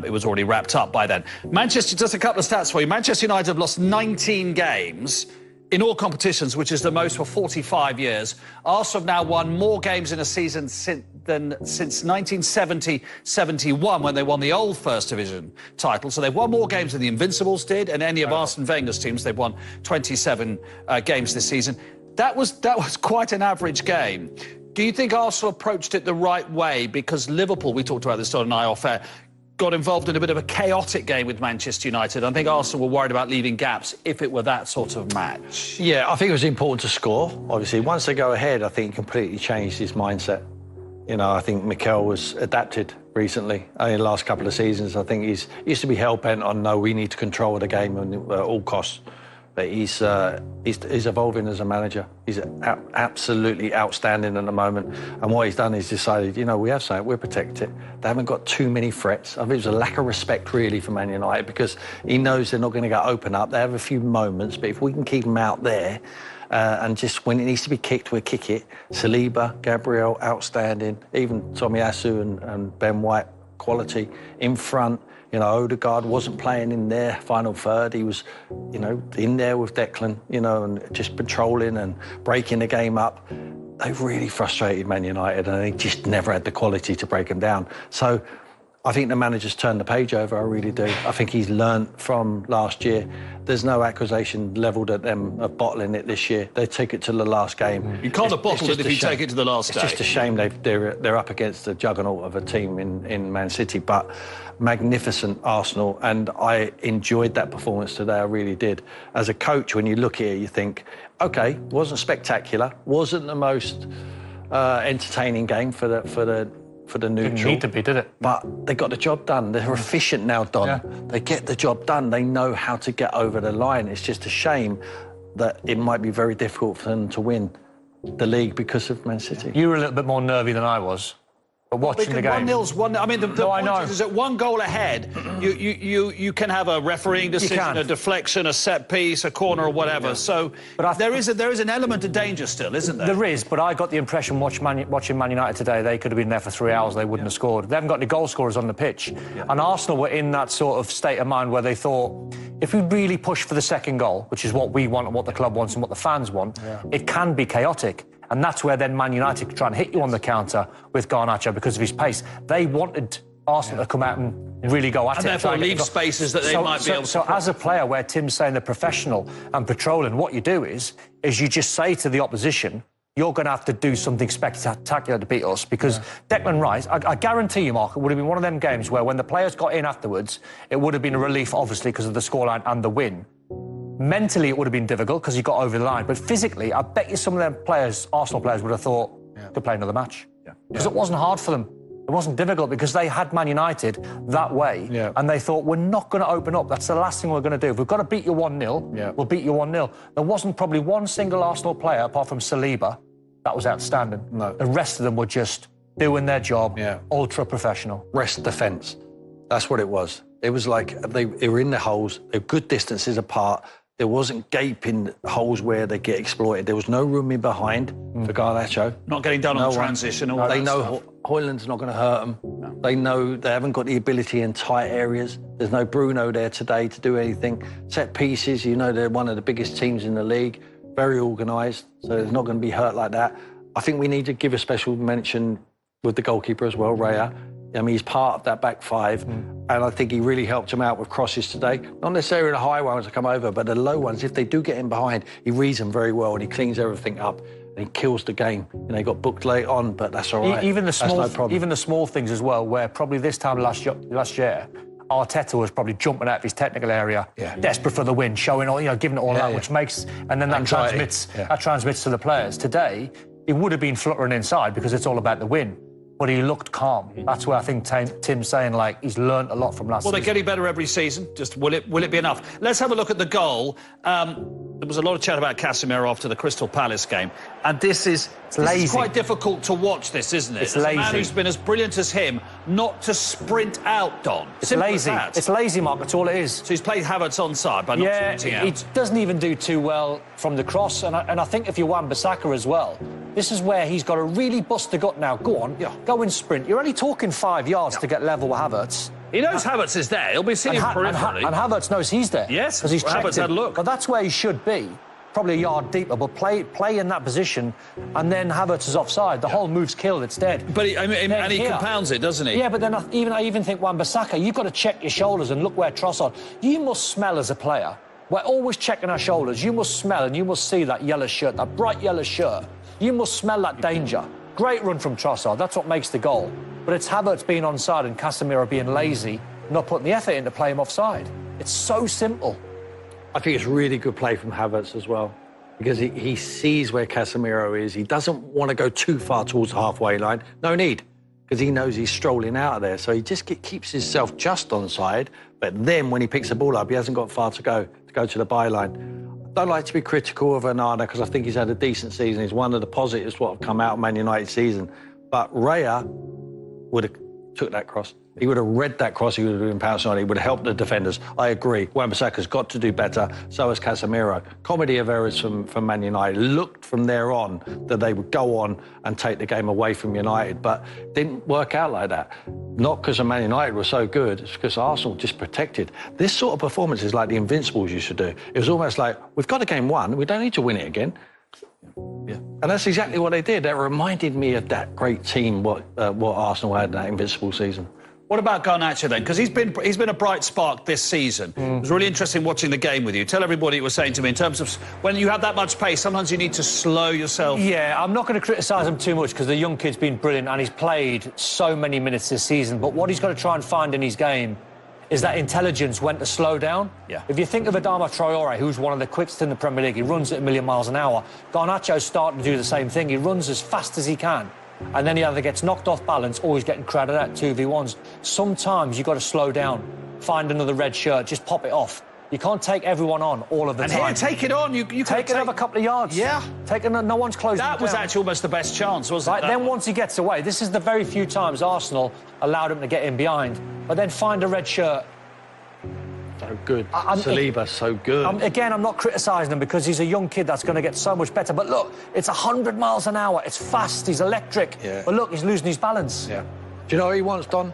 It was already wrapped up by then. Manchester, just a couple of stats for you. Manchester United have lost 19 games in all competitions, which is the most for 45 years. Arsenal have now won more games in a season since 1970-71, when they won the old First Division title. So they've won more games than the Invincibles did, and any of Arsene Wenger's teams. They've won 27 games this season. That was quite an average game. Do you think Arsenal approached it the right way? Because Liverpool, we talked about this on an eye off air, got involved in a bit of a chaotic game with Manchester United. I think Arsenal were worried about leaving gaps if it were that sort of match. Yeah, I think it was important to score, obviously. Once they go ahead, I think it completely changed his mindset. You know, I think Mikel was adapted recently in the last couple of seasons. I think he used to be hell-bent on, no, we need to control the game at all costs. But he's evolving as a manager. He's absolutely outstanding at the moment. And what he's done is decided, you know, we have something, we'll protect it. They haven't got too many threats. I think it was a lack of respect, really, for Man United, because he knows they're not going to go open up. They have a few moments, but if we can keep them out there, and just when it needs to be kicked, we'll kick it. Saliba, Gabriel, outstanding. Even Tomiyasu and Ben White, quality. In front, you know, Odegaard wasn't playing in their final third. He was, you know, in there with Declan, you know, and just patrolling and breaking the game up. They've really frustrated Man United, and they just never had the quality to break them down. So I think the manager's turned the page over, I really do. I think he's learnt from last year. There's no accusation levelled at them of bottling it this year. They take it to the last game. You can't have bottled it if you take it to the last day. It's just a shame they're up against a juggernaut of a team in Man City, but magnificent Arsenal, and I enjoyed that performance today, I really did. As a coach, when you look at it, you think, OK, wasn't spectacular, wasn't the most entertaining game for the neutral. Didn't need to be, did it? But they got the job done. They're efficient now, Don. Yeah. They get the job done. They know how to get over the line. It's just a shame that it might be very difficult for them to win the league because of Man City. You were a little bit more nervy than I was. But watching the game, 1-0's one. I mean, the point is that one goal ahead, you can have a refereeing decision, a deflection, a set piece, a corner, or whatever. Yeah. So, but there is an element of danger still, isn't there? There is, but I got the impression watching Man United today, they could have been there for 3 hours. They wouldn't have scored. They haven't got any goal scorers on the pitch, and Arsenal were in that sort of state of mind where they thought, if we really push for the second goal, which is what we want and what the club wants and what the fans want, it can be chaotic. And that's where then Man United could try and hit you on the counter with Garnacho because of his pace. They wanted Arsenal to come out and really go at it. And therefore leave spaces that they might be able to... So as a player, where Tim's saying they're professional and patrolling, what you do is you just say to the opposition, you're going to have to do something spectacular to beat us, because Declan Rice, I guarantee you, Mark, it would have been one of them games where when the players got in afterwards, it would have been a relief, obviously, because of the scoreline and the win. Mentally, it would have been difficult because you got over the line. But physically, I bet you some of them players, Arsenal players, would have thought, they'll play another match. Because it wasn't hard for them. It wasn't difficult because they had Man United that way. And they thought, we're not going to open up. That's the last thing we're going to do. If we've got to beat you 1-0, we'll beat you 1-0. There wasn't probably one single Arsenal player, apart from Saliba, that was outstanding. No. The rest of them were just doing their job, ultra professional. Rest defence. That's what it was. It was like they were in the holes, they were good distances apart. There wasn't gaping holes where they get exploited. There was no room in behind for Garnacho. Not getting done on transition. All they that know stuff. Højlund's not going to hurt them. No. They know they haven't got the ability in tight areas. There's no Bruno there today to do anything. Set pieces, you know, they're one of the biggest teams in the league. Very organised, so it's not going to be hurt like that. I think we need to give a special mention with the goalkeeper as well, Raya. I mean, he's part of that back five, and I think he really helped him out with crosses today. Not necessarily the high ones that come over, but the low ones, if they do get in behind, he reads them very well and he cleans everything up and he kills the game. You know, he got booked late on, but that's all right. Even the small, no problem. even the small things as well, where probably this time last year, Arteta was probably jumping out of his technical area, desperate for the win, showing all, giving it all out, which makes, and then that transmits to the players. Today, he would have been fluttering inside because it's all about the win. But he looked calm. That's where I think Tim's saying, like, he's learned a lot from last season. Well, they're getting better every season. Just will it be enough? Let's have a look at the goal. There was a lot of chat about Casemiro after the Crystal Palace game. And this is quite difficult to watch, this, isn't it? It's As lazy. a man who's been as brilliant as him, not to sprint out, Don. It's Simple lazy. as that. It's lazy, Mark. That's all it is. So he's played Havertz onside by not sprinting out. He doesn't even do too well from the cross. And I think if you're Wan-Bissaka as well, this is where he's got to really bust the gut now. Go on, go and sprint. You're only talking 5 yards to get level with Havertz. He knows Havertz is there. He'll be seeing him peripherally. And Havertz knows he's there. Yes, because he's checked Havertz had a look. But that's where he should be. Probably a yard deeper, but play in that position, and then Havertz is offside. The whole move's killed. It's dead. But he compounds it, doesn't he? Yeah, but then I even think Wan-Bissaka, you've got to check your shoulders and look where Trossard. You must smell as a player. We're always checking our shoulders. You must smell and you must see that yellow shirt, that bright yellow shirt. You must smell that danger. Great run from Trossard. That's what makes the goal. But it's Havertz being onside and Casemiro being lazy, not putting the effort in to play him offside. It's so simple. I think it's really good play from Havertz as well, because he sees where Casemiro is. He doesn't want to go too far towards the halfway line. No need, because he knows he's strolling out of there. So he just keeps himself just onside. But then when he picks the ball up, he hasn't got far to go to the byline. I don't like to be critical of Onana because I think he's had a decent season. He's one of the positives what have come out of Man United season. But Raya would have took that cross. He would have read that cross, he would have been pouncing on it, he would have helped the defenders. I agree. Wan-Bissaka's got to do better, so has Casemiro. Comedy of errors from Man United. Looked from there on that they would go on and take the game away from United, but didn't work out like that. Not because Man United were so good, it's because Arsenal just protected. This sort of performance is like the Invincibles used to do. It was almost like, we've got a game won, we don't need to win it again. Yeah. And that's exactly what they did. That reminded me of that great team, what Arsenal had in that Invincible season. What about Garnacho then? Because he's been a bright spark this season. It was really interesting watching the game with you. Tell everybody what you were saying to me in terms of when you have that much pace, sometimes you need to slow yourself. Yeah, I'm not going to criticise him too much because the young kid's been brilliant and he's played so many minutes this season. But what he's got to try and find in his game is that intelligence when to slow down. Yeah. If you think of Adama Traore, who's one of the quickest in the Premier League, he runs at 1,000,000 miles an hour. Garnacho's starting to do the same thing. He runs as fast as he can. And then he either gets knocked off balance or he's getting crowded out 2v1s. Sometimes you've got to slow down, find another red shirt, just pop it off. You can't take everyone on all of the time. And here, take it on. You take it over a couple of yards. Yeah. No one's closing That was actually almost the best chance, wasn't it? Then once he gets away, this is the very few times Arsenal allowed him to get in behind, but then find a red shirt. So good. Saliba, so good. Again, I'm not criticising him because he's a young kid that's going to get so much better. But look, it's 100 miles an hour. It's fast. He's electric. Yeah. But look, he's losing his balance. Yeah. Do you know what he wants, Don?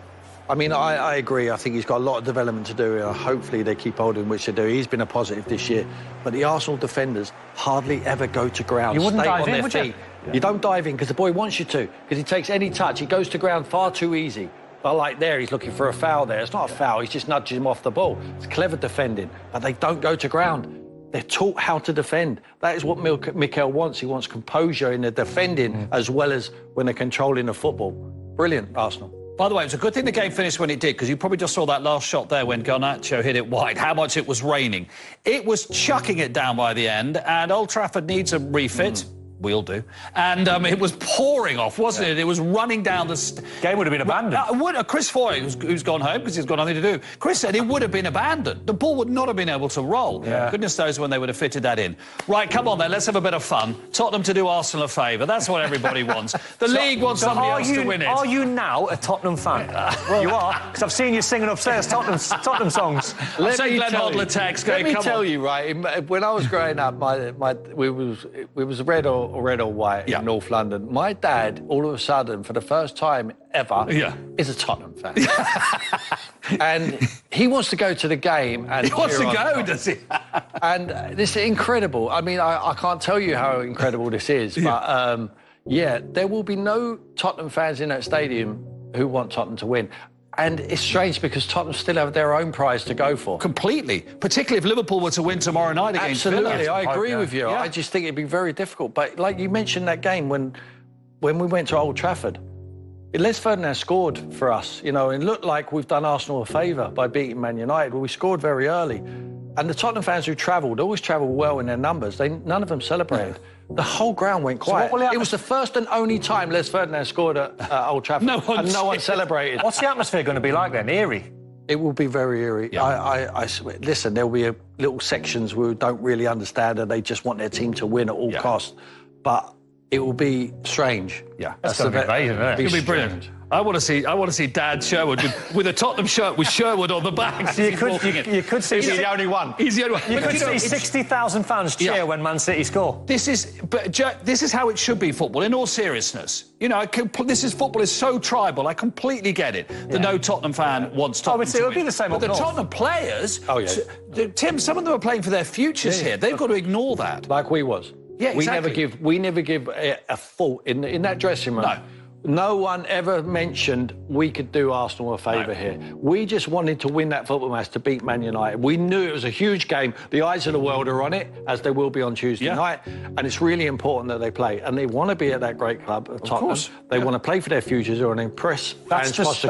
I mean, I agree. I think he's got a lot of development to do. Hopefully they keep holding, which they do. He's been a positive this year. But the Arsenal defenders hardly ever go to ground. You wouldn't Stay dive on in, their would feet. you? You don't dive in because the boy wants you to. Because he takes any touch. He goes to ground far too easy. But like there, he's looking for a foul there. It's not a foul. He's just nudging him off the ball. It's clever defending. But they don't go to ground. They're taught how to defend. That is what Mikel wants. He wants composure in the defending as well as when they're controlling the football. Brilliant, Arsenal. By the way, it was a good thing the game finished when it did, because you probably just saw that last shot there when Garnacho hit it wide, how much it was raining. It was chucking it down by the end, and Old Trafford needs a refit. We'll do. And it was pouring off, wasn't it? It was running down the... Game would have been abandoned. Chris Foy, who's gone home because he's got nothing to do, Chris said it would have been abandoned. The ball would not have been able to roll. Yeah. Goodness knows when they would have fitted that in. Right, come on then, let's have a bit of fun. Tottenham to do Arsenal a favour. That's what everybody wants. The league wants somebody else to win it. Are you now a Tottenham fan? You are, because I've seen you singing upstairs Tottenham songs. I'll send Glenn Hodler text. Let me tell you, right, when I was growing up, we was red or white in North London. My dad, all of a sudden, for the first time ever, is a Tottenham fan. And he wants to go to the game. And he wants to go, does he? And this is incredible. I mean, I can't tell you how incredible this is, but yeah, there will be no Tottenham fans in that stadium who want Tottenham to win. And it's strange because Tottenham still have their own prize to go for. Completely. Particularly if Liverpool were to win tomorrow night against Villa. Absolutely, I agree with you. I just think it'd be very difficult. But like you mentioned that game when we went to Old Trafford, Les Ferdinand scored for us, you know, and it looked like we've done Arsenal a favour by beating Man United. Well, we scored very early. And the Tottenham fans who travelled always travel well in their numbers. None of them celebrated. The whole ground went quiet. So it was the first and only time Les Ferdinand scored at Old Trafford, and no one celebrated. What's the atmosphere going to be like then? Eerie? It will be very eerie. Yeah. Listen, there'll be little sections who don't really understand and they just want their team to win at all costs. But it will be strange. Yeah, that's going to be amazing, isn't it? It'll be brilliant. I want to see Dad Sherwood with a Tottenham shirt with Sherwood on the back. So you could see he's the only one. He's the only one. You could see 60,000 fans cheer when Man City score. This is how it should be football. In all seriousness, you know, football is so tribal. I completely get it. No Tottenham fan wants Tottenham. It would be the same. But the Tottenham players, Tim, some of them are playing for their futures here. They've got to ignore that. Like we was. Yeah, exactly. We never give a fault in that dressing room. No one ever mentioned we could do Arsenal a favour here. We just wanted to win that football match to beat Man United. We knew it was a huge game. The eyes of the world are on it, as they will be on Tuesday night. And it's really important that they play. And they want to be at that great club, Tottenham. Course. They want to play for their futures or impress fans. That's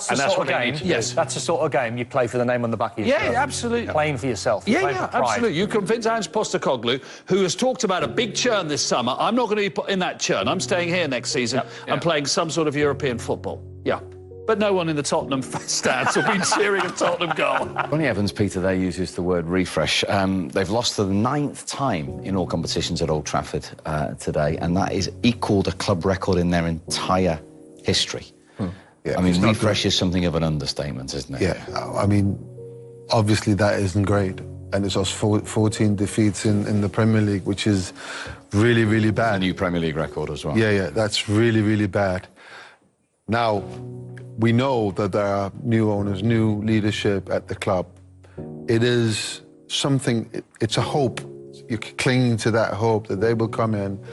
the sort of game. Yes, that's the sort of game you play for the name on the back of your shirt. Yeah, absolutely. Playing for yourself. Absolutely. You convince Ange Postecoglou, who has talked about a big churn this summer. I'm not going to be in that churn. I'm staying here next season and playing some sort of European football. Yeah. But no one in the Tottenham stands will be cheering a Tottenham goal. Ronnie Evans, Peter, there uses the word refresh. They've lost for the 9th time in all competitions at Old Trafford today, and that is equalled a club record in their entire history. Yeah, I mean, refresh is something of an understatement, isn't it? Yeah, I mean, obviously that isn't great. And it's us 14 defeats in the Premier League, which is really, really bad. A new Premier League record as well. Yeah, that's really, really bad. Now, we know that there are new owners, new leadership at the club. It is something, it's a hope. You're clinging to that hope that they will come in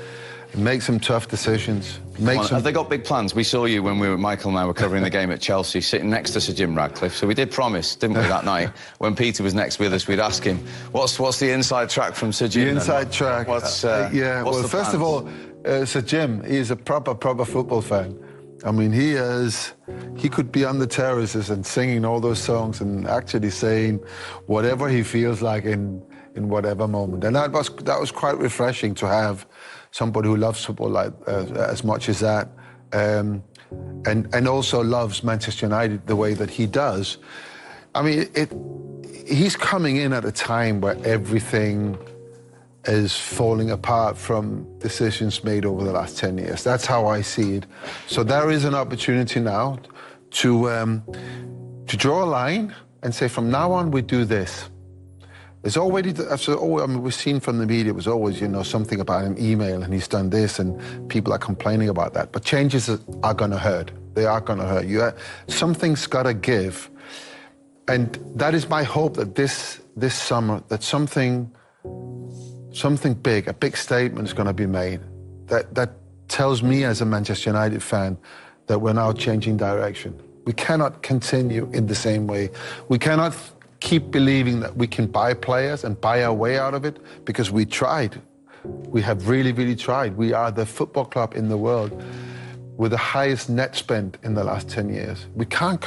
and make some tough decisions. Have they got big plans? We saw you when Michael and I were covering the game at Chelsea, sitting next to Sir Jim Ratcliffe. So we did promise, didn't we, that night, when Peter was next with us, we'd ask him, what's the inside track from Sir Jim? The inside track? What's well, first of all, Sir Jim, he's a proper football fan. I mean, he could be on the terraces and singing all those songs and actually saying whatever he feels like in whatever moment. And that was quite refreshing to have somebody who loves football like as much as that, and also loves Manchester United the way that he does. I mean, he's coming in at a time where everything is falling apart from decisions made over the last 10 years. That's how I see it. So there is an opportunity now to draw a line and say, from now on, we do this. There's already, I mean, we've seen from the media, it was always, you know, something about an email and he's done this and people are complaining about that. But changes are going to hurt. They are going to hurt. Something's got to give. And that is my hope that this summer, that something big, a big statement is going to be made. That tells me as a Manchester United fan that we're now changing direction. We cannot continue in the same way. We cannot keep believing that we can buy players and buy our way out of it, because we tried. We have really, really tried. We are the football club in the world with the highest net spend in the last 10 years. We can't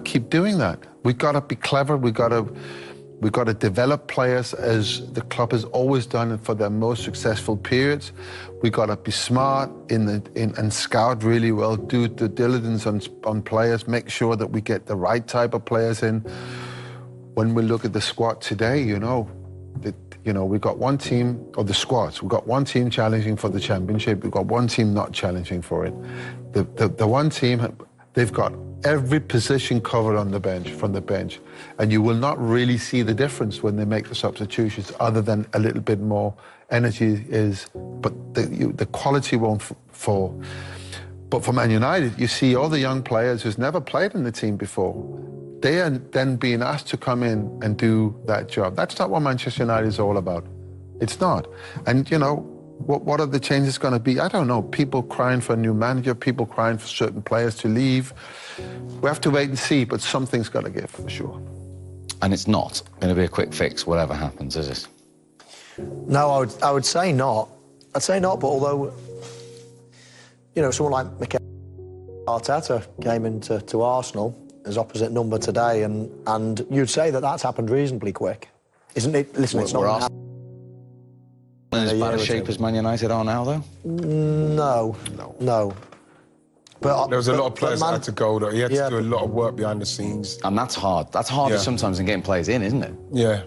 keep doing that. We've got to be clever. We've got to develop players as the club has always done it for their most successful periods. We've got to be smart and scout really well, do the diligence on players, make sure that we get the right type of players in. When we look at the squad today, we've got one team, or the squads, we've got one team challenging for the championship, we've got one team not challenging for it. The one team, they've got every position covered on the bench, from the bench, and you will not really see the difference when they make the substitutions, other than a little bit more energy but the quality won't fall. But for Man United, you see all the young players who's never played in the team before. They are then being asked to come in and do that job. That's not what Manchester United is all about. It's not. And, What are the changes going to be? I don't know. People crying for a new manager, people crying for certain players to leave. We have to wait and see, but something's got to give for sure. And it's not going to be a quick fix, whatever happens, is it? No, I would say not. I'd say not, but although, you know, someone like Mikel Arteta came into Arsenal as opposite number today, and you'd say that that's happened reasonably quick, isn't it? Listen, it's not as bad a shape as Man United are now, though? No. But there was a lot of players that had to go, though. He had to do a lot of work behind the scenes. And that's hard. That's harder sometimes than getting players in, isn't it? Yeah.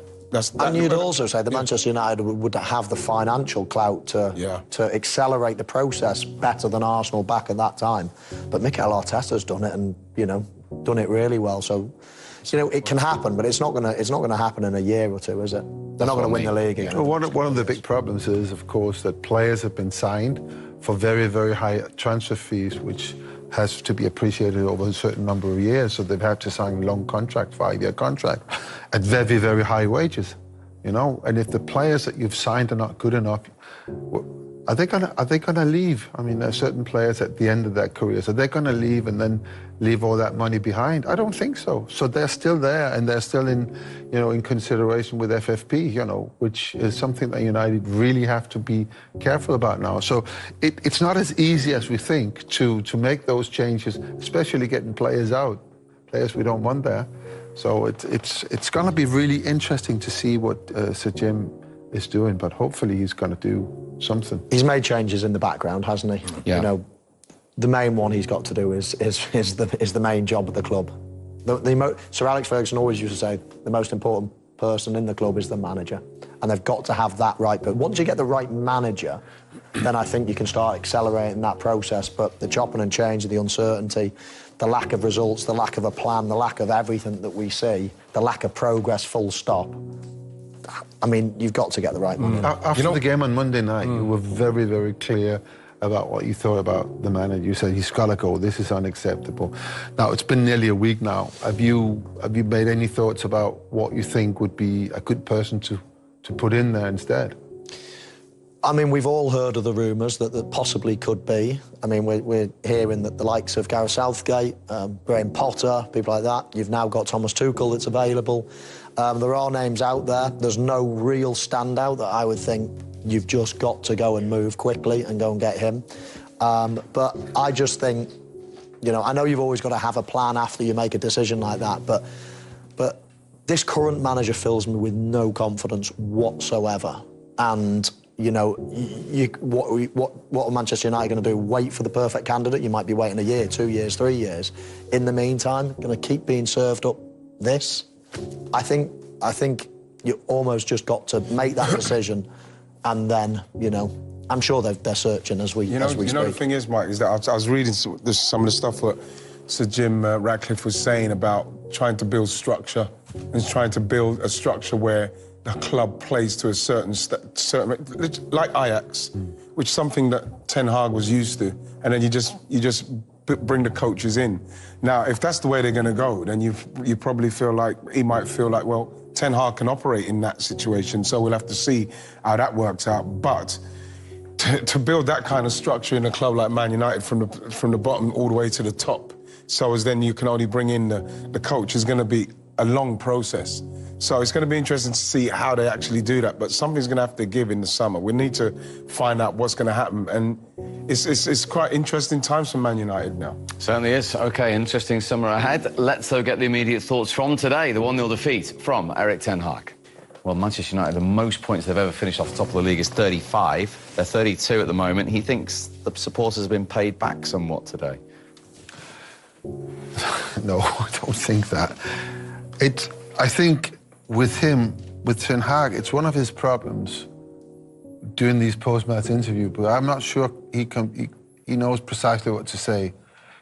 And you'd also say that Manchester United would have the financial clout to accelerate the process better than Arsenal back at that time. But Mikel Arteta's done it, and you know, done it really well. So, you know, it can happen, but it's not gonna happen in a year or two, is it? They're not going to win the league again. Well, one of the big problems is, of course, that players have been signed for very, very high transfer fees, which has to be appreciated over a certain number of years. So they've had to sign long contract, 5-year contract, at very, very high wages. You know, and if the players that you've signed are not good enough, are they gonna leave? I mean, there are certain players at the end of their careers. Are they gonna leave and then leave all that money behind? I don't think so. So they're still there, and they're still in, you know, in consideration with FFP, you know, which is something that United really have to be careful about now. So it's not as easy as we think to make those changes, especially getting players out, players we don't want there. So it's going to be really interesting to see what Sir Jim is doing, but hopefully he's going to do something. He's made changes in the background, hasn't he? Yeah. You know, the main one he's got to do is the main job of the club. Sir Alex Ferguson always used to say the most important person in the club is the manager, and they've got to have that right. But once you get the right manager, then I think you can start accelerating that process. But the chopping and changing, the uncertainty, the lack of results, the lack of a plan, the lack of everything that we see, the lack of progress, full stop. I mean, you've got to get the right manager. After the game on Monday night, you were very, very clear about what you thought about the manager. You said he's got to go. This is unacceptable. Now it's been nearly a week now. Have you made any thoughts about what you think would be a good person to put in there instead? I mean, we've all heard of the rumours that possibly could be. I mean, we're hearing that the likes of Gareth Southgate, Graham Potter, people like that. You've now got Thomas Tuchel that's available. There are names out there. There's no real standout that I would think you've just got to go and move quickly and go and get him. But I just think, you know, I know you've always got to have a plan after you make a decision like that, but this current manager fills me with no confidence whatsoever. And you know, what are Manchester United going to do? Wait for the perfect candidate? You might be waiting a year, 2 years, 3 years. In the meantime, going to keep being served up this? I think you almost just got to make that decision, and then, you know, I'm sure they're searching as we speak. The thing is, Mike, is that I was reading some of the stuff that Sir Jim Ratcliffe was saying about trying to build structure and trying to build a structure where the club plays to a certain like Ajax, which is something that Ten Hag was used to, and then you just bring the coaches in. Now, if that's the way they're going to go, then you probably feel like he might feel like, well, Ten Hag can operate in that situation, so we'll have to see how that works out. But to build that kind of structure in a club like Man United from the bottom all the way to the top, so as then you can only bring in the coach, is going to be a long process. So it's going to be interesting to see how they actually do that. But something's going to have to give in the summer. We need to find out what's going to happen. And it's quite interesting times for Man United now. Certainly is. OK, interesting summer ahead. Let's, though, get the immediate thoughts from today. The 1-0 defeat from Erick Ten Hag. Well, Manchester United, the most points they've ever finished off the top of the league is 35. They're 32 at the moment. He thinks the supporters have been paid back somewhat today. No, I don't think that. I think with him, with Ten Hag, it's one of his problems doing these post-match interviews, but I'm not sure he knows precisely what to say.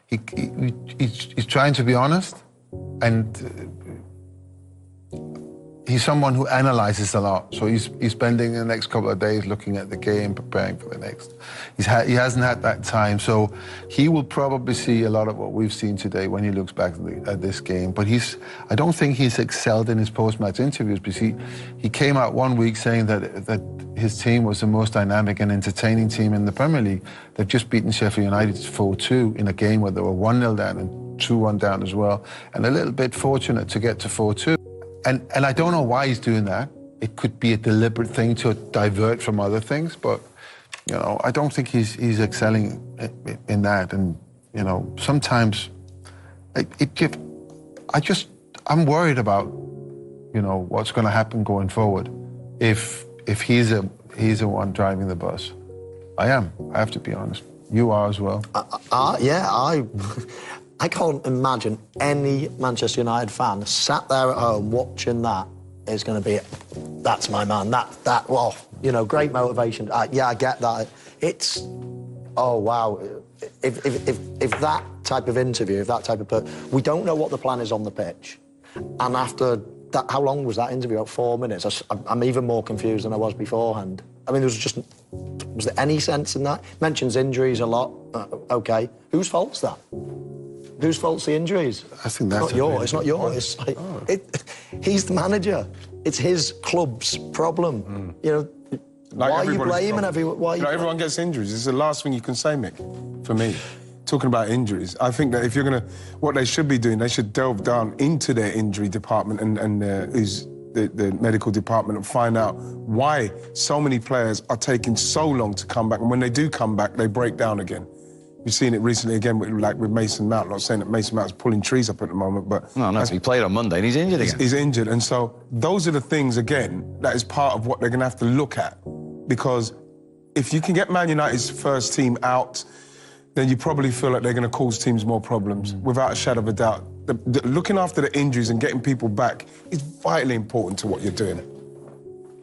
He's trying to be honest, and he's someone who analyzes a lot. So he's spending the next couple of days looking at the game, preparing for the next. He hasn't had that time. So he will probably see a lot of what we've seen today when he looks back at this game. But I don't think he's excelled in his post-match interviews, because he came out one week saying that his team was the most dynamic and entertaining team in the Premier League. They've just beaten Sheffield United 4-2 in a game where they were 1-0 down and 2-1 down as well, and a little bit fortunate to get to 4-2. And I don't know why he's doing that. It could be a deliberate thing to divert from other things, but I don't think he's excelling in that. And sometimes I'm worried about what's going to happen going forward if he's the one driving the bus. I have to be honest. You are as well. I can't imagine any Manchester United fan sat there at home watching that is going to be, that's my man. Great motivation. I get that. It's, oh wow. If that type of interview, we don't know what the plan is on the pitch, and after that, how long was that interview? About 4 minutes. I'm even more confused than I was beforehand. I mean, was there any sense in that? Mentions injuries a lot. Okay, whose fault's that? Whose fault's the injuries? I think that's not yours. It's not yours. He's the manager. It's his club's problem. Why are you blaming everyone? Everyone gets injuries. It's the last thing you can say, Mick, for me. Talking about injuries, I think that if you're going to... What they should be doing, they should delve down into their injury department and the medical department and find out why so many players are taking so long to come back. And when they do come back, they break down again. We've seen it recently again with Mason Mount. Not saying that Mason Mount's pulling trees up at the moment, but... No, he played on Monday and he's injured again. He's injured, and so those are the things, again, that is part of what they're going to have to look at. Because if you can get Man United's first team out, then you probably feel like they're going to cause teams more problems, without a shadow of a doubt. Looking after the injuries and getting people back is vitally important to what you're doing.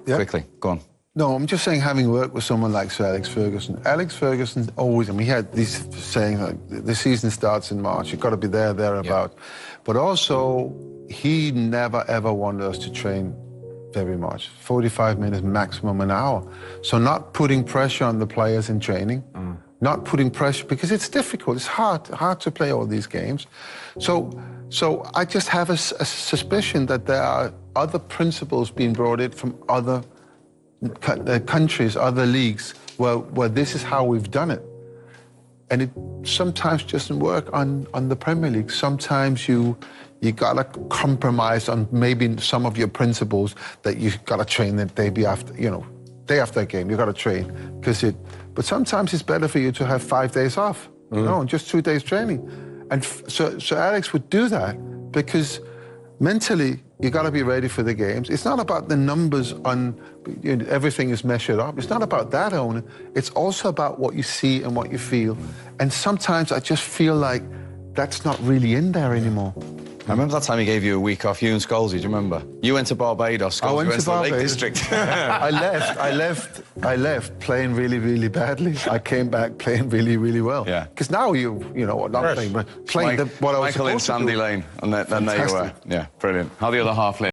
Yeah? Quickly, go on. No, I'm just saying, having worked with someone like Sir Alex Ferguson. Alex Ferguson always, he had this saying, the season starts in March, you've got to be thereabout. Yeah. But also, he never, ever wanted us to train very much. 45 minutes, maximum an hour. So not putting pressure on the players in training, not putting pressure, because it's difficult, it's hard to play all these games. So I just have a suspicion that there are other principles being brought in from other countries, other leagues, where this is how we've done it. And it sometimes doesn't work on the Premier League. Sometimes you gotta compromise on maybe some of your principles, that you gotta train the day after a game, you gotta train. But sometimes it's better for you to have 5 days off, and just 2 days training. And so Alex would do that, because mentally, you got to be ready for the games. It's not about the numbers on, everything is measured up. It's not about that only. It's also about what you see and what you feel. And sometimes I just feel like that's not really in there anymore. I remember that time he gave you a week off, you and Scholesy, do you remember? You went to Barbados, Scholesy went to the Lake District. I left playing really, really badly. I came back playing really, really well. Yeah. Because now not playing, but playing what I was Michael in supposed to do. Sandy Lane, and then there you were. Yeah, brilliant. How the other half live?